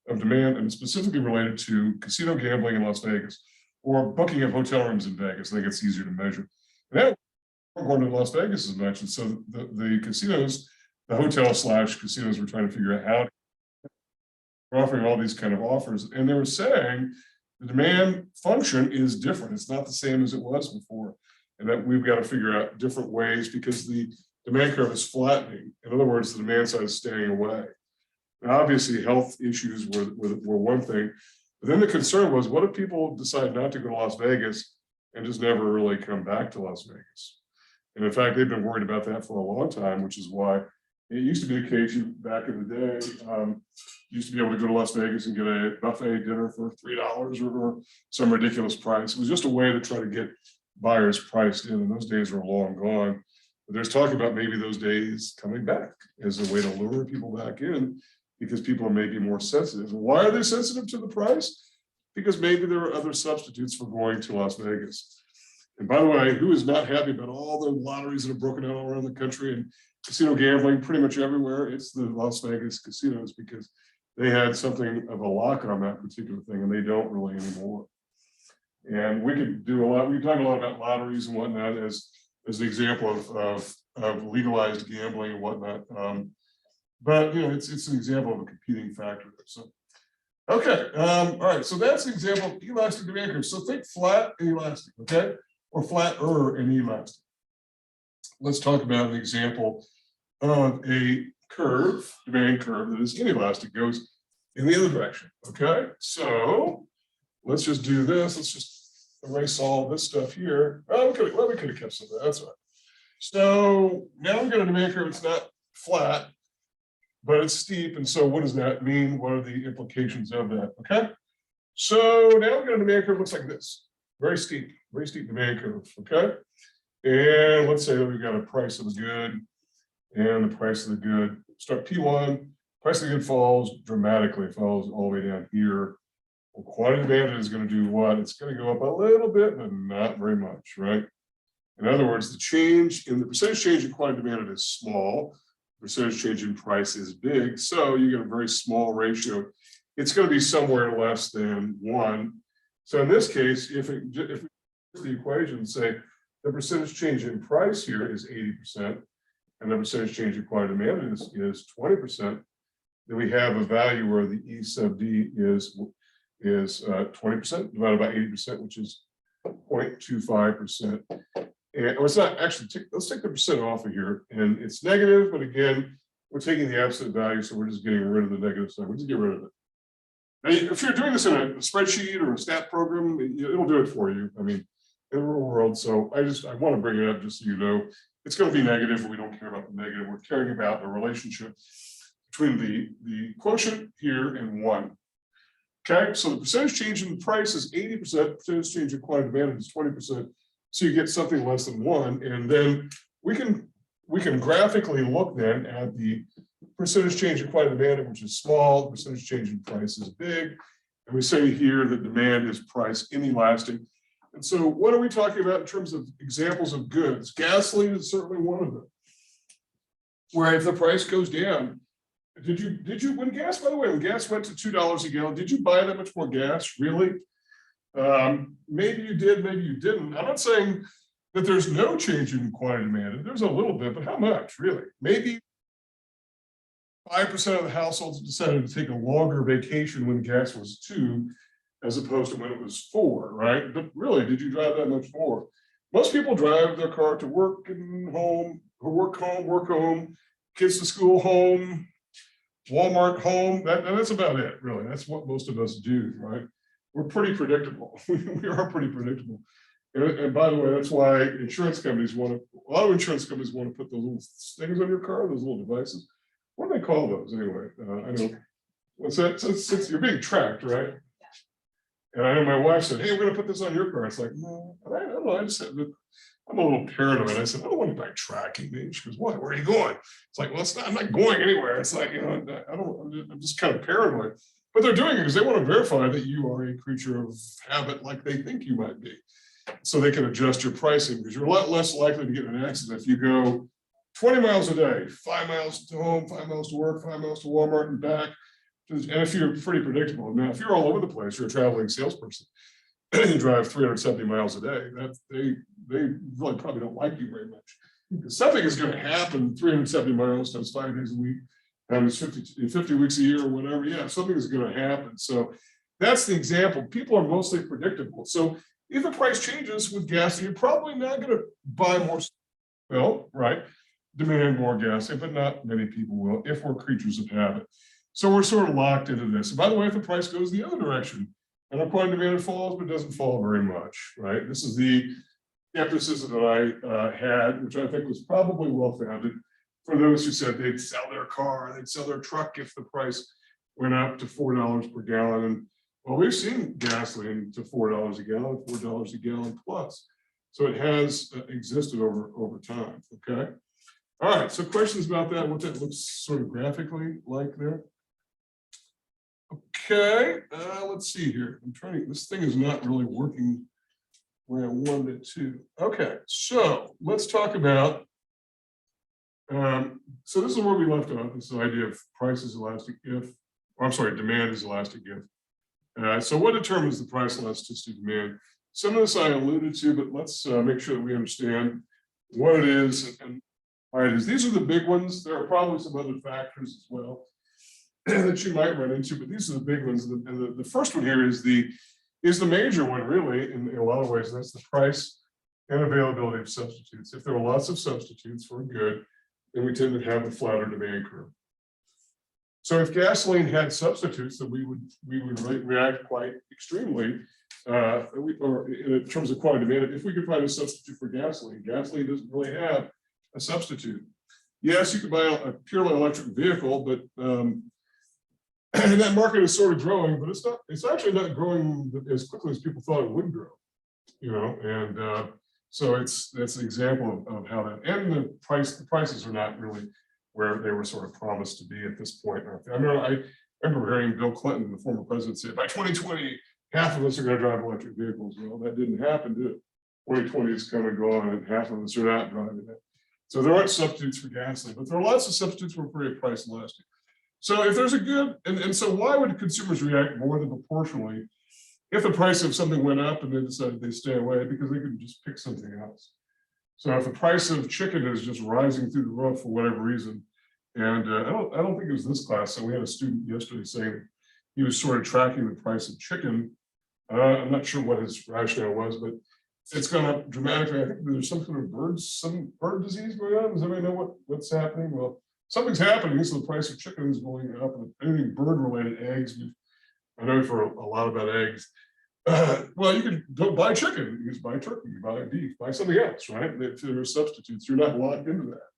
of demand, and specifically related to casino gambling in Las Vegas or booking of hotel rooms in Vegas. I think it's easier to measure. And that we're going to Las Vegas as much, and so the casinos, the hotel/casinos were trying to figure out how they're offering all these kind of offers, and they were saying the demand function is different. It's not the same as it was before, and that we've got to figure out different ways because the demand curve is flattening. In other words, the demand side is staying away. Now, obviously, health issues were one thing, but then the concern was, what if people decide not to go to Las Vegas and just never really come back to Las Vegas? And in fact, they've been worried about that for a long time, which is why it used to be the case back in the day, you used to be able to go to Las Vegas and get a buffet dinner for $3 or some ridiculous price. It was just a way to try to get buyers priced in, and those days are long gone. But there's talk about maybe those days coming back as a way to lure people back in, because people are maybe more sensitive. Why are they sensitive to the price? Because maybe there are other substitutes for going to Las Vegas. And by the way, who is not happy about all the lotteries that are broken out all around the country and casino gambling pretty much everywhere? It's the Las Vegas casinos, because they had something of a lock on that particular thing, and they don't really anymore. And we could do a lot. We talk a lot about lotteries and whatnot as the example of legalized gambling and whatnot. But it's an example of a competing factor. So, okay, all right. So that's an example of elastic demand curve. So think flat and elastic, okay, or flatter and elastic. Let's talk about an example of a curve, demand curve, that is inelastic, goes in the other direction. Okay, so let's just do this. Let's just erase all this stuff here. Oh, we could have kept some of that. That's all right. So now we've got a demand curve. It's not flat, but it's steep. And so what does that mean? What are the implications of that? Okay, so now we've got a demand curve. Looks like this. Very steep demand curve. Okay, and let's say that we've got a price of the good and the price of the good. Start P1, price of the good falls dramatically, falls all the way down here. Well, quantity demand is going to do what? It's going to go up a little bit, but not very much, right? In other words, the change in the percentage change in quantity demanded is small, percentage change in price is big, so you get a very small ratio. It's going to be somewhere less than 1. So in this case, if we use the equation and say the percentage change in price here is 80%, and the percentage change in quantity demanded is 20%, then we have a value where the E sub D is 20% divided by 80%, which is 0.25%. And it's not actually, let's take the percent off of here, and it's negative, but again, we're taking the absolute value, so we're just getting rid of the negative side. We'll just get rid of it. Now, if you're doing this in a spreadsheet or a stat program, it'll do it for you. I mean, in the real world. So I want to bring it up just so you know, it's going to be negative, but we don't care about the negative. We're caring about the relationship between the quotient here and 1. Okay, so the percentage change in the price is 80%, percentage change in quantity demanded is 20%. So you get something less than 1. And then we can graphically look then at the percentage change in quantity demanded, which is small, percentage change in price is big. And we say here that demand is price inelastic. And so what are we talking about in terms of examples of goods? Gasoline is certainly one of them, where if the price goes down, did you when gas, by the way, when gas went to $2 a gallon, did you buy that much more gas? Really? Maybe you did, maybe you didn't. I'm not saying that there's no change in quantity demanded. There's a little bit, but how much really? Maybe 5% of the households decided to take a longer vacation when gas was 2, as opposed to when it was 4, right? But really, did you drive that much more? Most people drive their car to work and home, or work home, kids to school, home, Walmart, home. That's about it, really. That's what most of us do, right? We're pretty predictable. We are pretty predictable. And by the way, that's why insurance companies a lot of insurance companies want to put those little things on your car, those little devices. What do they call those anyway? I know. Since you're being tracked, right? And I know my wife said, "Hey, we're going to put this on your car." It's like, no, I don't know. I just said, I'm a little paranoid. I said, I don't want anybody tracking me. She goes, "What? Where are you going?" It's like, well, I'm not going anywhere. It's like, I'm just kind of paranoid. But they're doing it because they want to verify that you are a creature of habit like they think you might be. So they can adjust your pricing, because you're a lot less likely to get in an accident if you go 20 miles a day, 5 miles to home, 5 miles to work, 5 miles to Walmart and back. And if you're pretty predictable. Now, if you're all over the place, you're a traveling salesperson, you drive 370 miles a day, they really probably don't like you very much. Because something is going to happen 370 miles times 5 days a week, times 50 weeks a year or whatever. Yeah, something is going to happen. So that's the example. People are mostly predictable. So if the price changes with gas, you're probably not going to buy more. Well, right, demand more gas, but not many people will if we're creatures of habit. So we're sort of locked into this. And by the way, if the price goes the other direction and our quantity demand falls, but doesn't fall very much, right? This is the skepticism that I had, which I think was probably well-founded for those who said they'd sell their car, they'd sell their truck if the price went up to $4 per gallon. And well, we've seen gasoline to $4 a gallon, $4 a gallon plus. So it has existed over time, okay? All right, so questions about that, what that looks sort of graphically like there? Okay, let's see here. This thing is not really working where I wanted it to. Okay, so let's talk about, so this is where we left off, this idea of price is elastic if, or I'm sorry, demand is elastic if. So what determines the price elasticity of demand? Some of this I alluded to, but let's make sure that we understand what it is and why it is. These are the big ones. There are probably some other factors as well that you might run into, but these are the big ones. And the first one here is the major one, really, in a lot of ways. That's the price and availability of substitutes. If there are lots of substitutes for a good, then we tend to have a flatter demand curve. So if gasoline had substitutes, then we would react quite extremely, or in terms of quantity demand. If we could find a substitute for gasoline, gasoline doesn't really have a substitute. Yes, you could buy a purely electric vehicle, but and that market is sort of growing, but it's actually not growing as quickly as people thought it would grow, and so that's an example of how that, and the prices are not really where they were sort of promised to be at this point. I remember hearing Bill Clinton, the former president, say by 2020, half of us are going to drive electric vehicles. Well, that didn't happen, did it? 2020 is come and gone, and half of us are not driving it. So there aren't substitutes for gasoline, but there are lots of substitutes for pretty price elastic. So if there's a good, and so why would consumers react more than proportionally if the price of something went up and they decided they stay away? Because they could just pick something else. So if the price of chicken is just rising through the roof for whatever reason, and I don't think it was this class. So we had a student yesterday saying he was sort of tracking the price of chicken. I'm not sure what his rationale was, but it's gone up dramatically. I think there's some kind of some bird disease going on. Does anybody know what's happening? Well, something's happening. So the price of chicken is going up. Anything bird-related, eggs. I know for a lot about eggs. Well, you don't buy chicken. You just buy turkey, you buy beef, buy something else, right? There are substitutes. You're not locked into that.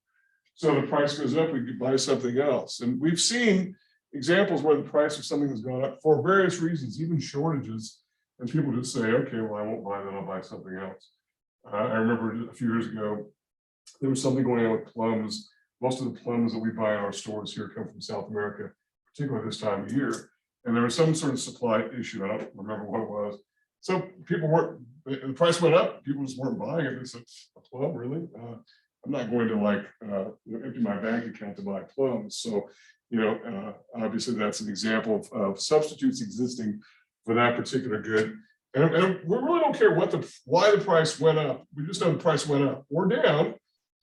So the price goes up, we could buy something else. And we've seen examples where the price of something has gone up for various reasons, even shortages, and people just say, okay, well, I won't buy that, I'll buy something else. I remember a few years ago, there was something going on with plums. Most of the plums that we buy in our stores here come from South America, particularly this time of year. And there was some sort of supply issue. I don't remember what it was. So people weren't, the price went up, people just weren't buying it. They said, a plum, really? I'm not going to like empty my bank account to buy plums. So, obviously that's an example of substitutes existing for that particular good. And we really don't care why the price went up. We just know the price went up or down.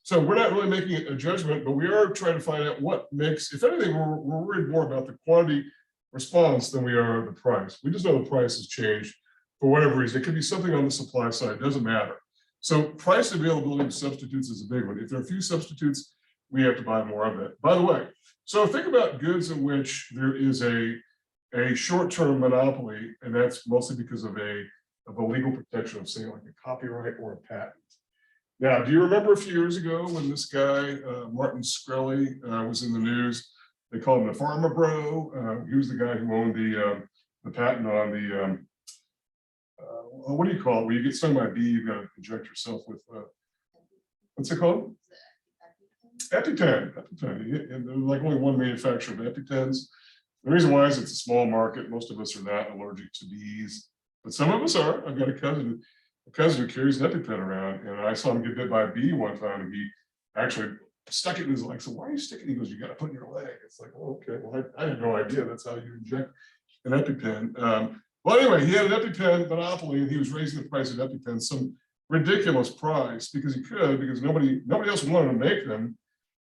So we're not really making a judgment, but we are trying to find out what makes, if anything, we're worried more about the quantity response than we are the price. We just know the price has changed for whatever reason. It could be something on the supply side, doesn't matter. So price availability of substitutes is a big one. If there are a few substitutes, we have to buy more of it. By the way, so think about goods in which there is a short-term monopoly, and that's mostly because of a legal protection of, say, like a copyright or a patent. Now, do you remember a few years ago when this guy, Martin Shkreli, was in the news? They called him the Pharma Bro. He was the guy who owned the patent on the, what do you call it? When you get stung by a bee, you've got to inject yourself with, what's it called? EpiPen. And there's like only one manufacturer of EpiPens. The reason why is it's a small market. Most of us are not allergic to bees, but some of us are. I've got a cousin who carries an EpiPen around, and I saw him get bit by a bee one time, and he actually stuck it in his leg. So why are you sticking it? He goes, you got to put it in your leg. It's like, oh, okay, well, I had no idea that's how you inject an EpiPen. Well, anyway, he had an EpiPen monopoly, and he was raising the price of EpiPen some ridiculous price because he could, because nobody else wanted to make them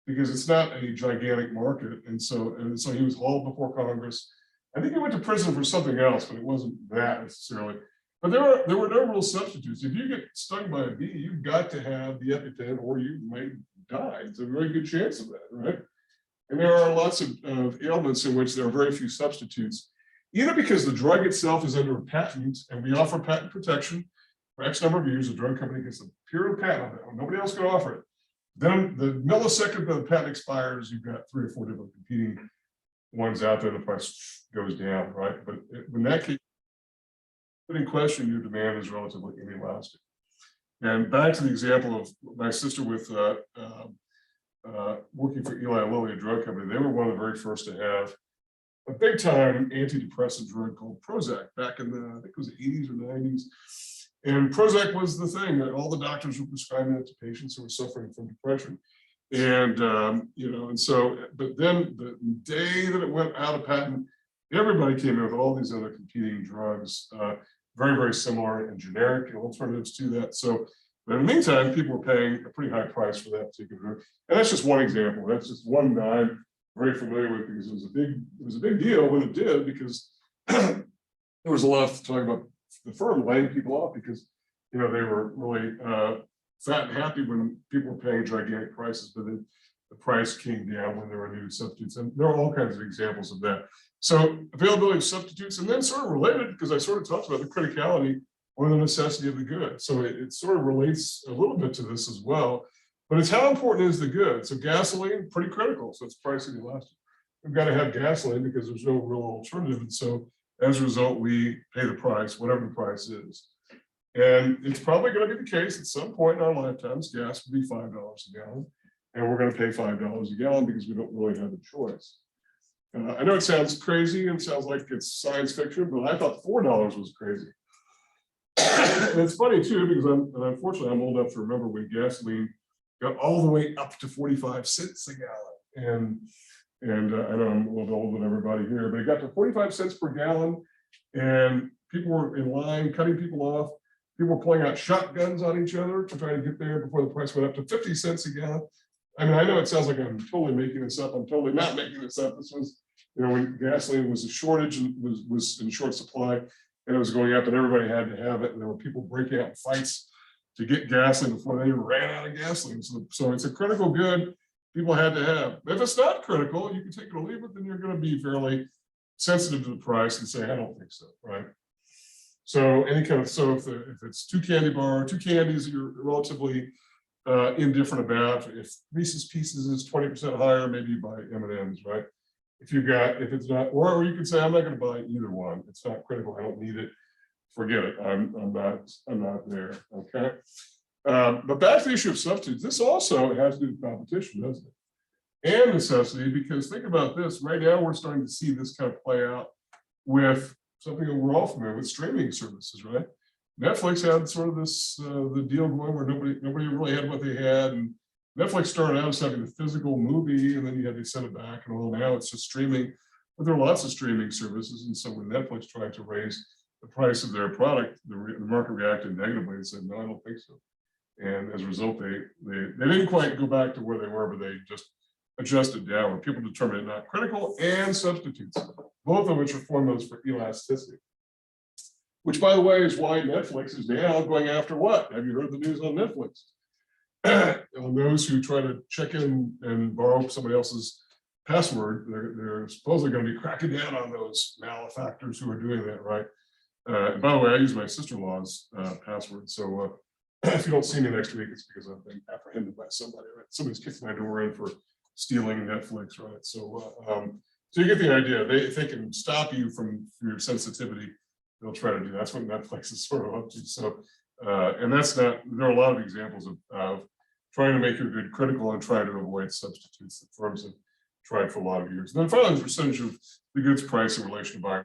because it's not a gigantic market. And so he was hauled before Congress. I think he went to prison for something else, but it wasn't that necessarily. But there were no real substitutes. If you get stung by a bee, you've got to have the EpiPen or you might die. It's a very good chance of that, right? And there are lots of ailments in which there are very few substitutes, either because the drug itself is under a patent and we offer patent protection for X number of years. The drug company gets a period of patent on it. Nobody else can offer it. Then the millisecond the patent expires, you've got 3 or 4 different competing ones out there. The price goes down, right? But in that case, in question, your demand is relatively inelastic. And back to the example of my sister with working for Eli Lilly, a drug company. They were one of the very first to have a big time antidepressant drug called Prozac back in the, I think it was the 80s or 90s. And Prozac was the thing that all the doctors were prescribing it to patients who were suffering from depression. And, and so, but then the day that it went out of patent, everybody came in with all these other competing drugs, very, very similar and generic alternatives to that. So, but in the meantime, people were paying a pretty high price for that particular drug. And that's just one example. That's just one that I'm very familiar with because it was a big deal when it did, because there was a lot of talk about the firm laying people off because, they were really fat and happy when people were paying gigantic prices, but then the price came down when there were new substitutes. And there are all kinds of examples of that. So availability of substitutes, and then sort of related, because I sort of talked about the criticality or the necessity of the good. So it sort of relates a little bit to this as well, but it's how important is the good. So gasoline, pretty critical. So it's price inelastic. We've got to have gasoline because there's no real alternative. And so as a result, we pay the price, whatever the price is. And it's probably going to be the case at some point in our lifetimes, gas will be $5 a gallon, and we're going to pay $5 a gallon because we don't really have a choice. I know it sounds crazy and sounds like it's science fiction, but I thought $4 was crazy. And it's funny too, because unfortunately I'm old enough to remember when gasoline got all the way up to 45 cents a gallon. And I know I'm a little bit older than everybody here, but it got to 45 cents per gallon, and people were in line cutting people off. People were pulling out shotguns on each other to try to get there before the price went up to 50 cents a gallon. I mean, I know it sounds like I'm totally making this up. I'm totally not making this up. This was, when gasoline was a shortage and was in short supply, and it was going up, and everybody had to have it. And there were people breaking out in fights to get gasoline before they ran out of gasoline. So it's a critical good people had to have. If it's not critical, you can take it or leave it, then you're going to be fairly sensitive to the price and say, I don't think so, right? So if it's two candies, you're relatively indifferent about. If Reese's Pieces is 20% higher, maybe you buy M&Ms, right? If it's not, or you can say, I'm not going to buy either one. It's not critical. I don't need it. Forget it. I'm not there. Okay. But back to the issue of substitutes. This also has to do with competition, doesn't it? And necessity, because think about this. Right now, we're starting to see this kind of play out with something that we're all familiar with, streaming services, right? Netflix had sort of this the deal going where nobody really had what they had, and Netflix started out as having the physical movie, and then you had to send it back, and well, now it's just streaming. But there are lots of streaming services, and so when Netflix tried to raise the price of their product, the market reacted negatively and said, "No, I don't think so." And as a result, they didn't quite go back to where they were, but they just adjusted downward. People determined it not critical, and substitutes, both of which are formulas for elasticity. Which, by the way, is why Netflix is now going after what? Have you heard the news on Netflix? On those who try to check in and borrow somebody else's password, they're supposedly going to be cracking down on those malefactors who are doing that, right? And by the way, I use my sister-in-law's password, so if you don't see me next week, it's because I've been apprehended by somebody, right? Somebody's kicked my door in for stealing Netflix, right? So, so you get the idea. They can stop you from your sensitivity. They'll try to do that. That's what Netflix is sort of up to. So, and that's not, there are a lot of examples of trying to make your good critical and trying to avoid substitutes that firms have tried for a lot of years. And then finally, the percentage of the goods price in relation to buying.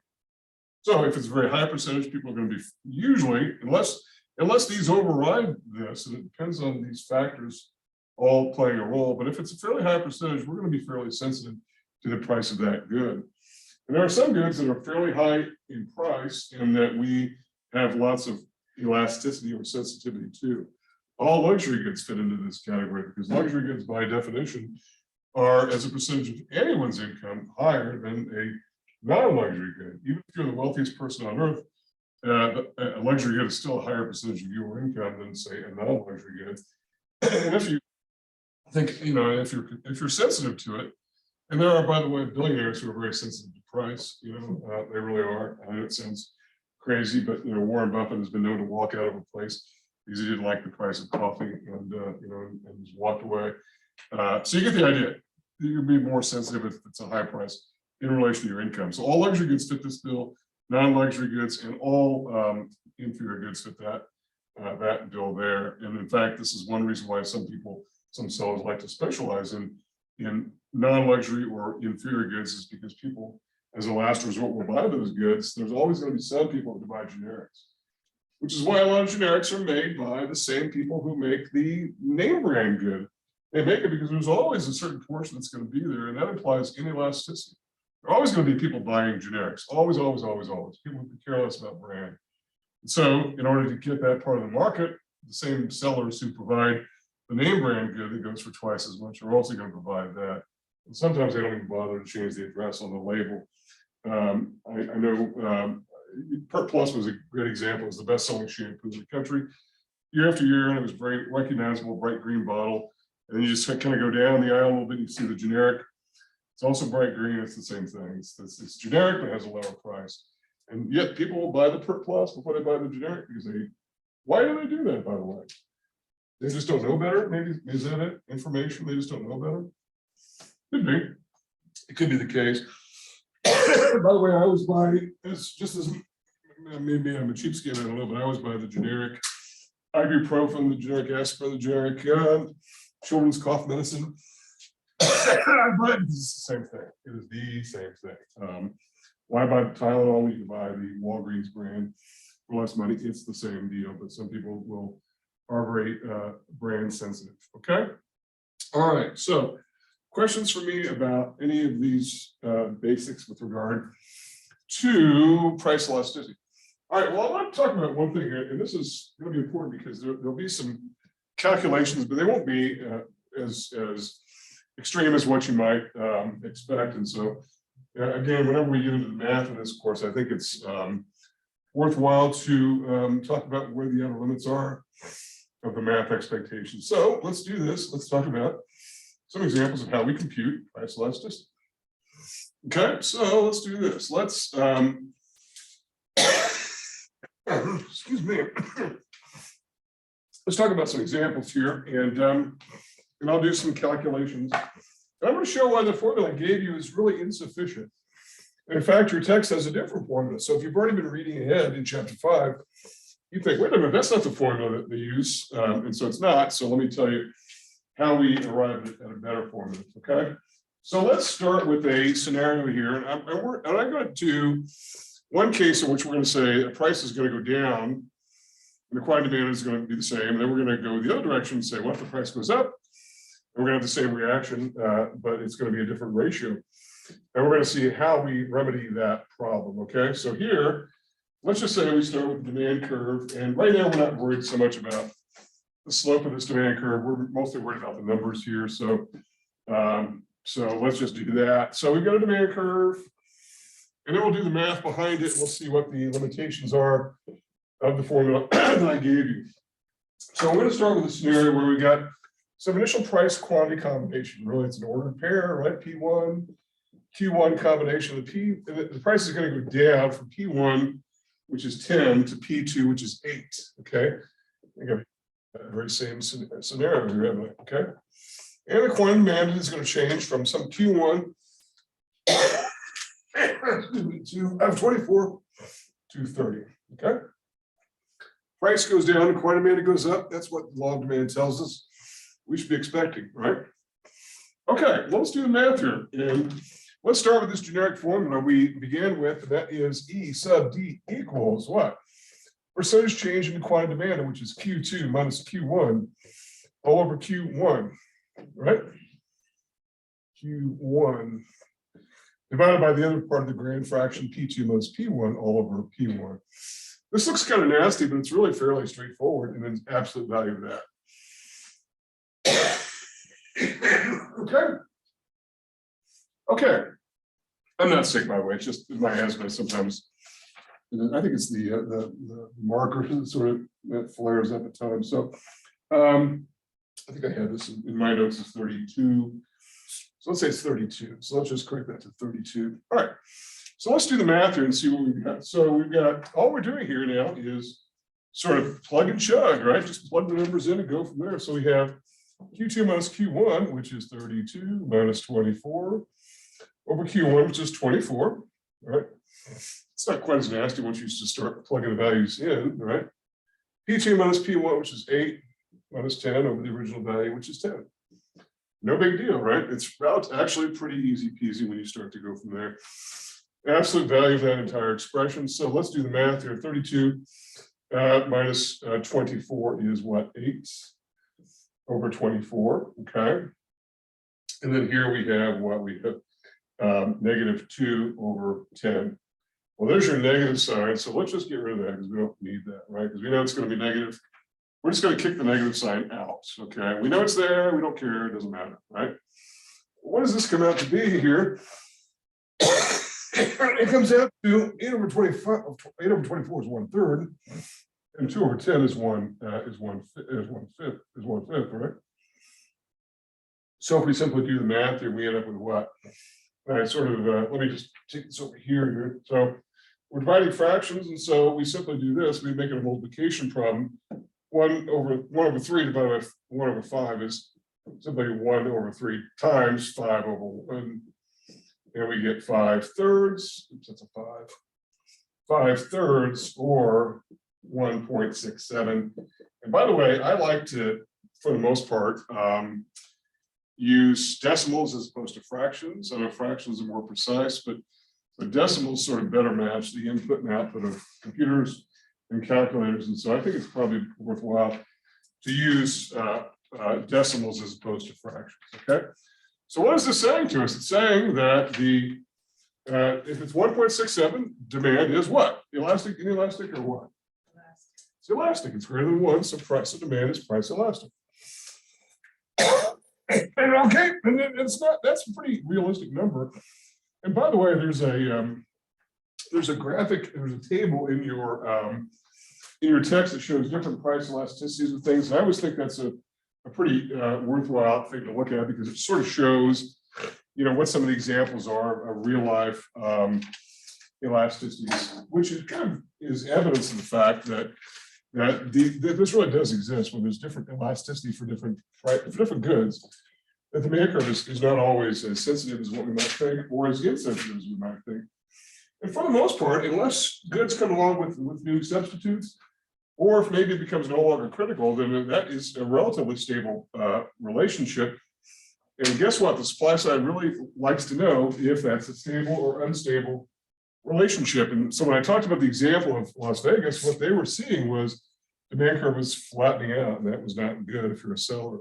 So if it's a very high percentage, people are going to be usually, unless these override this, and it depends on these factors all playing a role, but if it's a fairly high percentage, we're going to be fairly sensitive to the price of that good. And there are some goods that are fairly high in price and that we have lots of elasticity or sensitivity to. All luxury goods fit into this category because luxury goods by definition are, as a percentage of anyone's income, higher than a non-luxury good. Even if you're the wealthiest person on earth, a luxury good is still a higher percentage of your income than, say, a non-luxury good. And if you think, if you're sensitive to it, and there are, by the way, billionaires who are very sensitive to price. They really are. I know it sounds crazy, but Warren Buffett has been known to walk out of a place because he didn't like the price of coffee, and and just walked away. So you get the idea. You can be more sensitive if it's a high price in relation to your income. So all luxury goods fit this bill, non-luxury goods, and all inferior goods fit that bill there. And in fact, this is one reason why some sellers like to specialize in non-luxury or inferior goods, is because people, as a last resort, will buy those goods. There's always going to be some people who buy generics, which is why a lot of generics are made by the same people who make the name brand good. They make it because there's always a certain portion that's going to be there, and that implies inelasticity. There are always going to be people buying generics. Always, always, always, always. People who care less about brand. And so in order to get that part of the market, the same sellers who provide the name brand good that goes for twice as much are also going to provide that. And sometimes they don't even bother to change the address on the label. I know Pert Plus was a great example. It's the best-selling shampoo in the country year after year, and it was very recognizable, bright green bottle. And then you just kind of go down the aisle a little bit, you see the generic. It's also bright green. It's the same thing. It's generic, but it has a lower price. And yet people will buy the Pert Plus before they buy the generic because why do they do that, by the way? They just don't know better? Maybe, is that it? Information, they just don't know better? Could be. It could be the case. By the way, I always buy, maybe I'm a cheapskate, I don't know, but I always buy the generic ibuprofen, the generic aspirin, the generic children's cough medicine. But it's the same thing. It is the same thing. Why buy the Tylenol? You can buy the Walgreens brand for less money. It's the same deal, but some people are very brand sensitive. Okay. All right. So questions for me about any of these basics with regard to price elasticity. All right. Well, I want to talk about one thing here, and this is going to be important because there'll be some calculations, but they won't be as extreme as what you might expect. And so, again, whenever we get into the math in this course, I think it's worthwhile to talk about where the outer limits are of the math expectations. So let's do this. Let's talk about some examples of how we compute price elasticity. Okay, so let's do this. Let's excuse me. let's talk about some examples here, and I'll do some calculations. And I'm going to show why the formula I gave you is really insufficient. And in fact, your text has a different formula. So if you've already been reading ahead in chapter 5, you think, wait a minute, that's not the formula that they use. And so it's not. So let me tell you how we arrived at a better formula, okay? So let's start with a scenario here. And I'm going to do one case in which we're going to say the price is going to go down, and the quantity demand is going to be the same. And then we're going to go the other direction and say, what if the price goes up? And we're going to have the same reaction, but it's going to be a different ratio. And we're going to see how we remedy that problem, okay? So here, let's just say we start with the demand curve. And right now, we're not worried so much about the slope of this demand curve. We're mostly worried about the numbers here. So, so let's just do that. So we've got a demand curve, and then we'll do the math behind it. We'll see what the limitations are of the formula that I gave you. So I'm going to start with a scenario where we got some initial price quantity combination. Really, it's an ordered pair, right? P1, Q1 combination. The price is going to go down from P1, which is 10, to P2, which is 8. Okay. The very same scenario here, okay? And the quantity demanded is going to change from some Q1 to 24 to 30, okay? Price goes down, the quantity demanded goes up. That's what law of demand tells us we should be expecting, right? Okay, let's do the math here. And let's start with this generic formula we began with. That is E sub D equals what? Percentage change in quantity demanded, which is Q2 minus Q1 all over Q1, right? Q1 divided by the other part of the grand fraction, P2 minus P1 all over P1. This looks kind of nasty, but it's really fairly straightforward, and then absolute value of that. Okay. Okay. I'm not sick, by the way. It's just my asthma sometimes. I think it's the marker that sort of that flares up at times. So I think I had this in my notes is 32. So let's say it's 32. So let's just correct that to 32. All right. So let's do the math here and see what we've got. So we've got, all we're doing here now is sort of plug and chug, right? Just plug the numbers in and go from there. So we have Q2 minus Q1, which is 32 minus 24 over Q1, which is 24, right? It's not quite as nasty once you just start plugging the values in, right? P2 minus P1, which is 8 minus 10 over the original value, which is 10. No big deal, right? It's actually pretty easy peasy when you start to go from there. Absolute value of that entire expression. So let's do the math here. 32 minus 24 is what? 8 over 24, okay? And then here we have what we have, negative 2 over 10. Well, there's your negative sign. So let's just get rid of that because we don't need that, right? Because we know it's going to be negative. We're just going to kick the negative sign out, okay? We know it's there. We don't care. It doesn't matter, right? What does this come out to be here? It comes out to 8 over 25. 8 over 24 is 1/3, and 2 over 10 is one fifth, right? So if we simply do the math here, we end up with what? All right, sort of. Let me just take this over here. So we're dividing fractions, and so we simply do this. We make it a multiplication problem. 1 over 3 divided by 1 over 5 is simply 1 over 3 times 5 over 1. And we get 5/3. Oops, that's a 5. 5/3 or 1.67. And by the way, I like to, for the most part, use decimals as opposed to fractions. I know fractions are more precise, but the decimals sort of better match the input and output of computers and calculators. And so I think it's probably worthwhile to use decimals as opposed to fractions, okay? So what is this saying to us? It's saying that the if it's 1.67, demand is what? Elastic, inelastic, or what? Elastic. It's elastic. It's greater than 1, so price of demand is price elastic. And okay, and it's not. That's a pretty realistic number. And by the way, there's a graphic, there's a table in your text that shows different price elasticities of things. And I always think that's a pretty worthwhile thing to look at because it sort of shows, you know, what some of the examples are of real life elasticities, which is kind of is evidence of the fact that that this really does exist when there's different elasticity for different goods, that the demand curve is not always as sensitive as what we might think, or as insensitive as we might think. And for the most part, unless goods come along with new substitutes, or if maybe it becomes no longer critical, then that is a relatively stable relationship. And guess what? The supply side really likes to know if that's a stable or unstable relationship. And so when I talked about the example of Las Vegas, what they were seeing was demand curve was flattening out, and that was not good if you're a seller.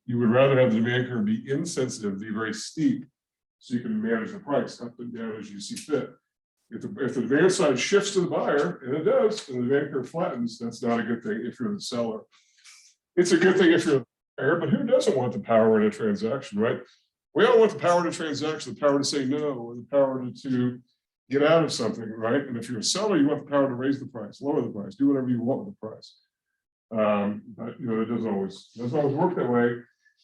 You would rather have the demand curve be insensitive, be very steep, so you can manage the price up and down as you see fit. If the demand side shifts to the buyer, and it does, and the demand curve flattens, that's not a good thing if you're the seller. It's a good thing if you're the buyer, but who doesn't want the power in a transaction, right? We all want the power in a transaction, the power to say no, or the power to get out of something, right? And if you're a seller, you want the power to raise the price, lower the price, do whatever you want with the price. But it doesn't always work that way,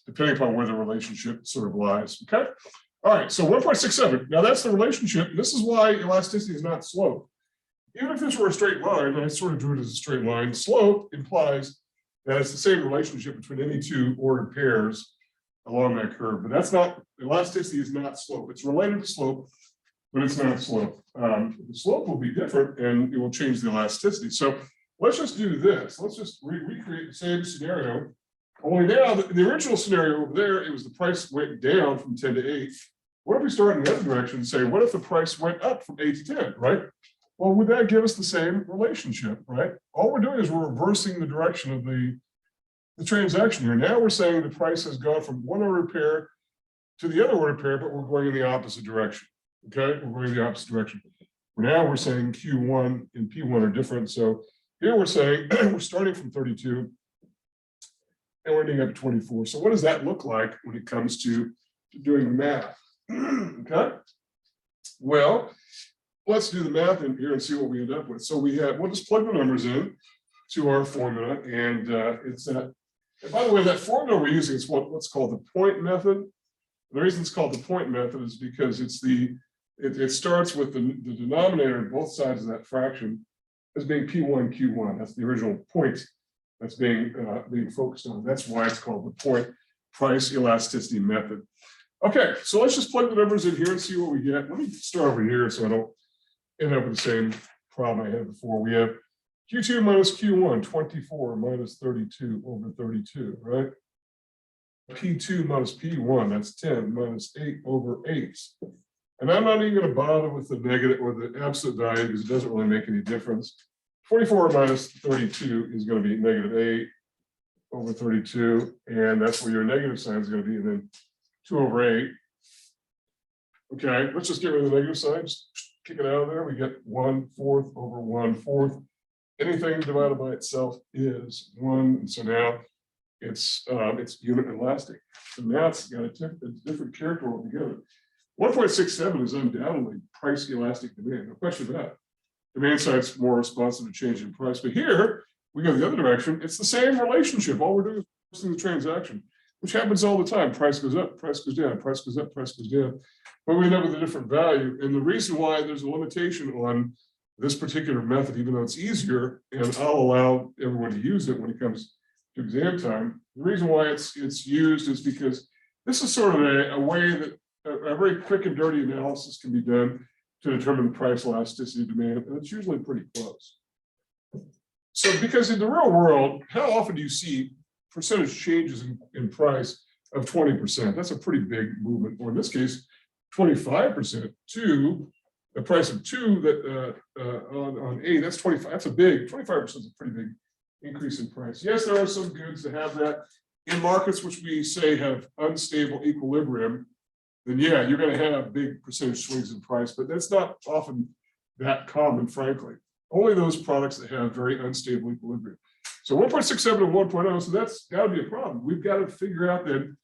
depending upon where the relationship sort of lies. Okay. All right, so 1.67. Now that's the relationship. This is why elasticity is not slope. Even if this were a straight line, and I sort of drew it as a straight line, slope implies that it's the same relationship between any two ordered pairs along that curve. But that's not, elasticity is not slope. It's related to slope, but it's not slope. The slope will be different and it will change the elasticity. So let's just do this. Let's just recreate the same scenario. Only now, the original scenario over there, it was the price went down from 10 to 8. What if we start in the other direction and say, what if the price went up from 8 to 10, right? Well, would that give us the same relationship, right? All we're doing is we're reversing the direction of the transaction here. Now we're saying the price has gone from one order pair to the other order pair, but we're going in the opposite direction, okay? We're going in the opposite direction. Now we're saying Q1 and P1 are different. So here we're saying we're starting from 32 and we're ending up at 24. So what does that look like when it comes to doing math? Okay. Well, let's do the math in here and see what we end up with. So we'll just plug the numbers in to our formula, and it's that. And by the way, that formula we're using is what's called the point method. The reason it's called the point method is because it starts with the denominator on both sides of that fraction as being P1, Q1. That's the original point that's being focused on. That's why it's called the point price elasticity method. Okay, so let's just plug the numbers in here and see what we get. Let me start over here so I don't end up with the same problem I had before. We have Q2 minus Q1, 24 minus 32 over 32, right? P2 minus P1, that's 10 minus 8 over 8. And I'm not even going to bother with the negative or the absolute value because it doesn't really make any difference. 24 minus 32 is going to be negative 8 over 32. And that's where your negative sign is going to be. And then 2 over 8. Okay, let's just get rid of the negative sign. Just kick it out of there. We get 1/4 over 1/4. Anything divided by itself is 1. And so now it's unit elastic. So now it's got a different character altogether. 1.67 is undoubtedly price elastic demand. No question about it. Demand side's more responsive to change in price. But here we go the other direction. It's the same relationship. All we're doing is reversing the transaction, which happens all the time. Price goes up, price goes down, price goes up, price goes down. But we end up with a different value. And the reason why there's a limitation on this particular method, even though it's easier, and I'll allow everyone to use it when it comes to exam time, the reason why it's used is because this is sort of a way that a very quick and dirty analysis can be done to determine the price elasticity of demand, and it's usually pretty close. So because in the real world, how often do you see percentage changes in price of 20%? That's a pretty big movement, or in this case, 25% to the price of 2 that on A, that's 25. That's a big 25% is a pretty big increase in price. Yes, there are some goods that have that in markets which we say have unstable equilibrium. Then yeah, you're going to have big percentage swings in price, but that's not often that common, frankly. Only those products that have very unstable equilibrium. So 1.67 and 1.0, so that's got to be a problem. We've got to figure out then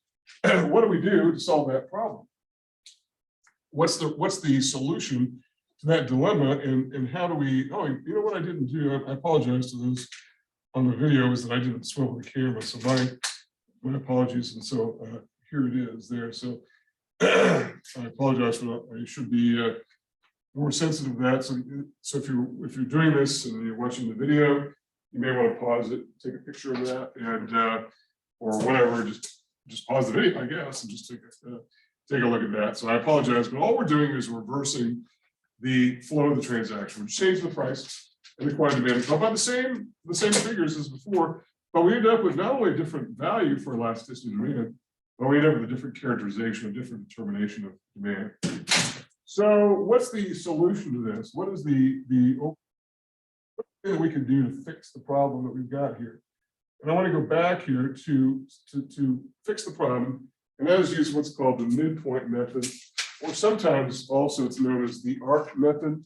what do we do to solve that problem? What's the solution to that dilemma, and how do we? Oh, you know what I didn't do? I apologize to those on the video is that I didn't swivel the camera, so my apologies. And so here it is there. So I apologize for that. I should be more sensitive to that. So if you're doing this and you're watching the video, you may want to pause it, take a picture of that, and or whatever, just pause the video, I guess, and just take a look at that. So I apologize, but all we're doing is reversing the flow of the transaction. We're changing the price and the quantity demand by the same figures as before, but we end up with not only a different value for elasticity demand, but we end up with a different characterization, a different determination of demand. So what's the solution to this? What is the thing that we can do to fix the problem that we've got here? And I want to go back here to fix the problem, and that is use what's called the midpoint method, or sometimes also it's known as the arc method.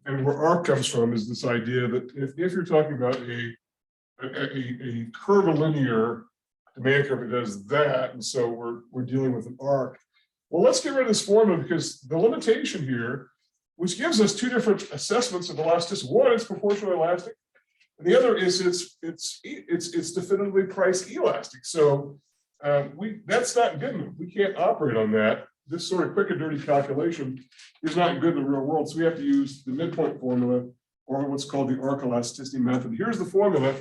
And where arc comes from is this idea that if you're talking about a curvilinear demand curve, it does that, and so we're dealing with an arc. Well, let's get rid of this formula, because the limitation here, which gives us two different assessments of elasticity. One, it's proportionally elastic, and the other is it's definitively price elastic. So that's not good enough. We can't operate on that. This sort of quick and dirty calculation is not good in the real world. So we have to use the midpoint formula, or what's called the arc elasticity method. Here's the formula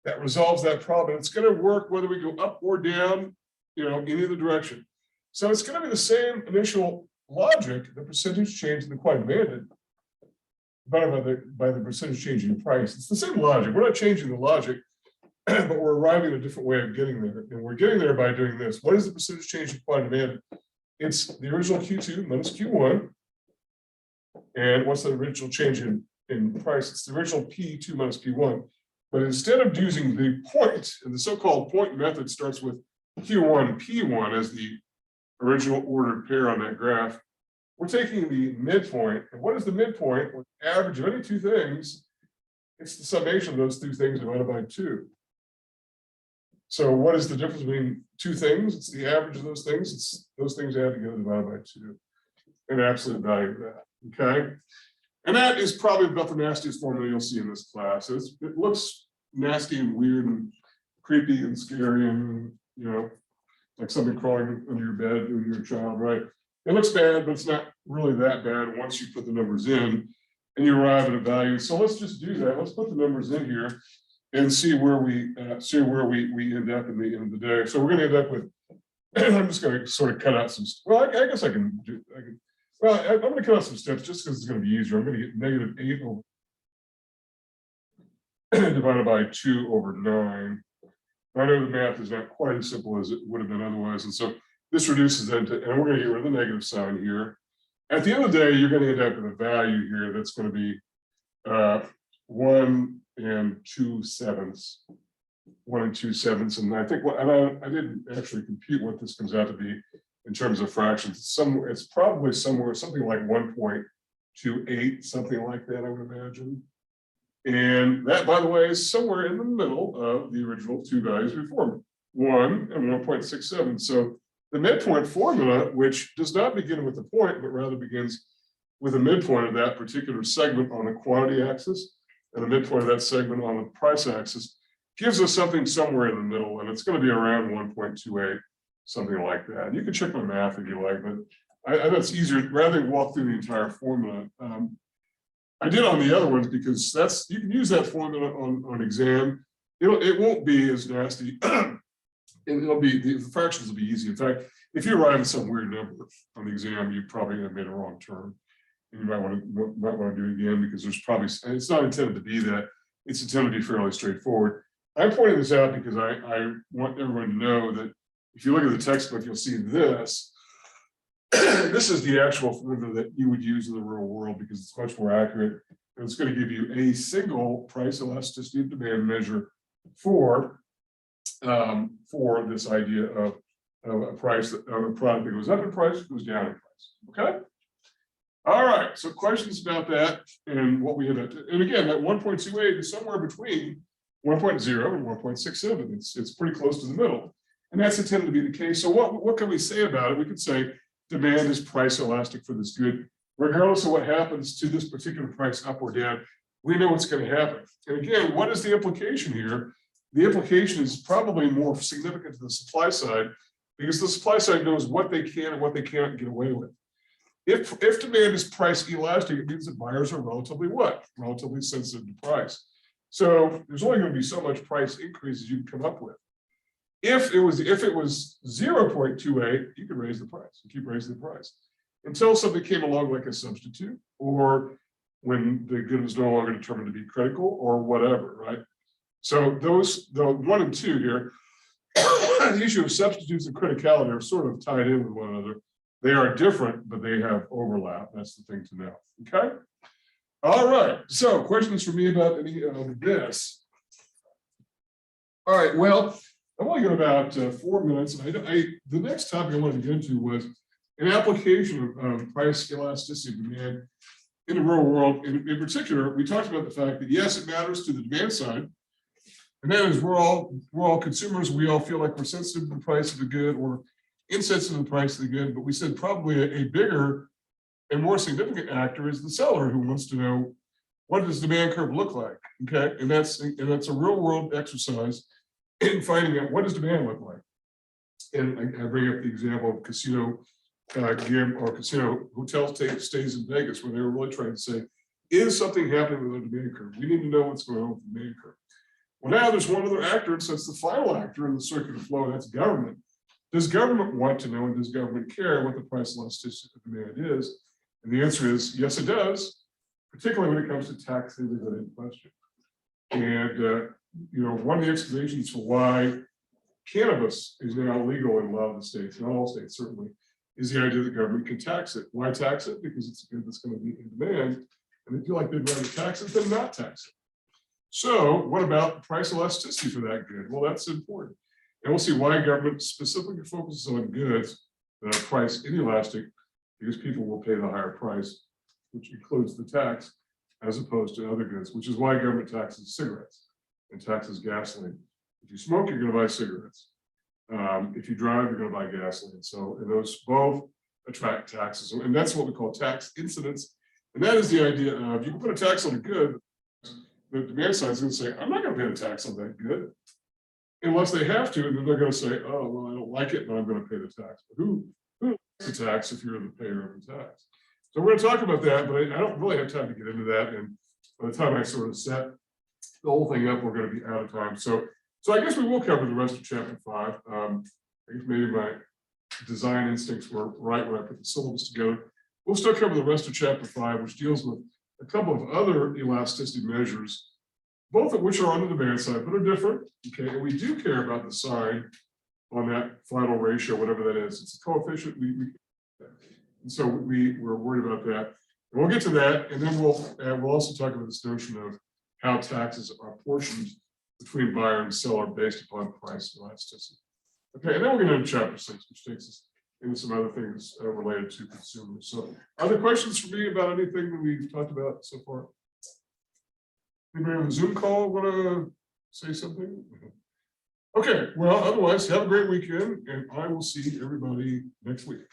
that resolves that problem. It's going to work whether we go up or down, in either direction. So it's going to be the same initial logic, the percentage change in the quantity demanded, by the percentage change in price. It's the same logic. We're not changing the logic, but we're arriving at a different way of getting there. And we're getting there by doing this. What is the percentage change in quantity demanded? It's the original Q2 minus Q1. And what's the original change in price? It's the original P2 minus P1. But instead of using the point, and the so-called point method starts with Q1, P1 as the original ordered pair on that graph, we're taking the midpoint. And what is the midpoint? Well, the average of any two things. It's the summation of those two things divided by 2. So what is the difference between two things? It's the average of those things. It's those things add together divided by 2. An absolute value of that. Okay. And that is probably about the nastiest formula you'll see in this class. It looks nasty and weird and creepy and scary and, like something crawling under your bed when you're a child, right? It looks bad, but it's not really that bad once you put the numbers in and you arrive at a value. So let's just do that. Let's put the numbers in here and see where we end up in the end of the day. So we're going to end up with, I'm just going to sort of cut out some, well, I guess I can, well, I'm going to cut out some steps just because it's going to be easier. I'm going to get negative 8 divided by 2 over 9. I know the math is not quite as simple as it would have been otherwise. And so this reduces that to, and we're going to get rid of the negative sign here. At the end of the day, you're going to end up with a value here that's going to be 1 and 2/7. 1 and 2/7. And I think I didn't actually compute what this comes out to be in terms of fractions. It's probably somewhere, something like 1.28, something like that, I would imagine. And that, by the way, is somewhere in the middle of the original two values we formed, 1 and 1.67. So the midpoint formula, which does not begin with the point, but rather begins with a midpoint of that particular segment on the quantity axis and the midpoint of that segment on the price axis, gives us something somewhere in the middle, and it's going to be around 1.28, something like that. And you can check my math if you like, but I know it's easier rather than walk through the entire formula. I did on the other ones because you can use that formula on exam. It won't be as nasty. It'll be, the fractions will be easy. In fact, if you arrive at some weird number on the exam, you probably have made a wrong term, and you might want to do it again, because there's probably, it's not intended to be that. It's intended to be fairly straightforward. I'm pointing this out because I want everyone to know that if you look at the textbook, you'll see this. This is the actual formula that you would use in the real world, because it's much more accurate. And it's going to give you a single price elasticity of demand measure for this idea of a price, of a product that goes up in price, goes down in price. Okay. All right. So questions about that and what we end up to, and again, that 1.28 is somewhere between 1.0 and 1.67. It's pretty close to the middle. And that's intended to be the case. So what can we say about it? We could say demand is price elastic for this good. Regardless of what happens to this particular price up or down, we know what's going to happen. And again, what is the implication here? The implication is probably more significant to the supply side, because the supply side knows what they can and what they can't get away with. If demand is price elastic, it means that buyers are relatively what? Relatively sensitive to price. So there's only going to be so much price increases you can come up with. If it was 0.28, you could raise the price and keep raising the price until something came along like a substitute, or when the good was no longer determined to be critical, or whatever, right? So the 1 and 2 here, the issue of substitutes and criticality are sort of tied in with one another. They are different, but they have overlap. That's the thing to know. Okay. All right. So questions for me about any of this? All right. Well, I've only got about 4 minutes. And the next topic I wanted to get into was an application of price elasticity of demand in the real world. In particular, we talked about the fact that yes, it matters to the demand side. And that is we're all consumers. We all feel like we're sensitive to the price of the good or insensitive to the price of the good. But we said probably a bigger and more significant actor is the seller, who wants to know, what does the demand curve look like? Okay, and that's a real world exercise in finding out what does demand look like. And I bring up the example of casino casino hotel stays in Vegas, where they were really trying to say, is something happening with the demand curve? We need to know what's going on with the demand curve. Well, now there's one other actor, and so it's the final actor in the circular flow, and that's government. Does government want to know, and does government care what the price elasticity of demand is? And the answer is yes, it does, particularly when it comes to taxing the good in question. And one of the explanations for why cannabis is now legal in a lot of the states, not all states certainly, is the idea that government can tax it. Why tax it? Because it's a good that's going to be in demand, and they feel like they'd rather tax it than not tax it. So what about price elasticity for that good? Well, that's important. And we'll see why government specifically focuses on goods that are price inelastic, because people will pay the higher price, which includes the tax, as opposed to other goods, which is why government taxes cigarettes and taxes gasoline. If you smoke, you're going to buy cigarettes. If you drive, you're going to buy gasoline. So, and those both attract taxes. And that's what we call tax incidence. And that is the idea of, you can put a tax on a good, the demand side is going to say, I'm not going to pay the tax on that good, unless they have to, and then they're going to say, oh, well, I don't like it, and I'm going to pay the tax. But who pays the tax if you're the payer of the tax? So we're going to talk about that, but I don't really have time to get into that. And by the time I sort of set the whole thing up, we're going to be out of time. So I guess we will cover the rest of chapter 5. I guess maybe my design instincts were right when I put the syllabus together. We'll still cover the rest of chapter 5, which deals with a couple of other elasticity measures, both of which are on the demand side, but are different. Okay, and we do care about the sign on that final ratio, whatever that is. It's a coefficient. And so we're worried about that. And we'll get to that, and then we'll also talk about this notion of how taxes are apportioned between buyer and seller based upon price elasticity. Okay, and then we're going to into chapter 6, which takes us into some other things related to consumers. So, other questions for me about anything that we've talked about so far? Anybody on the Zoom call want to say something? Okay, well, otherwise, have a great weekend, and I will see everybody next week.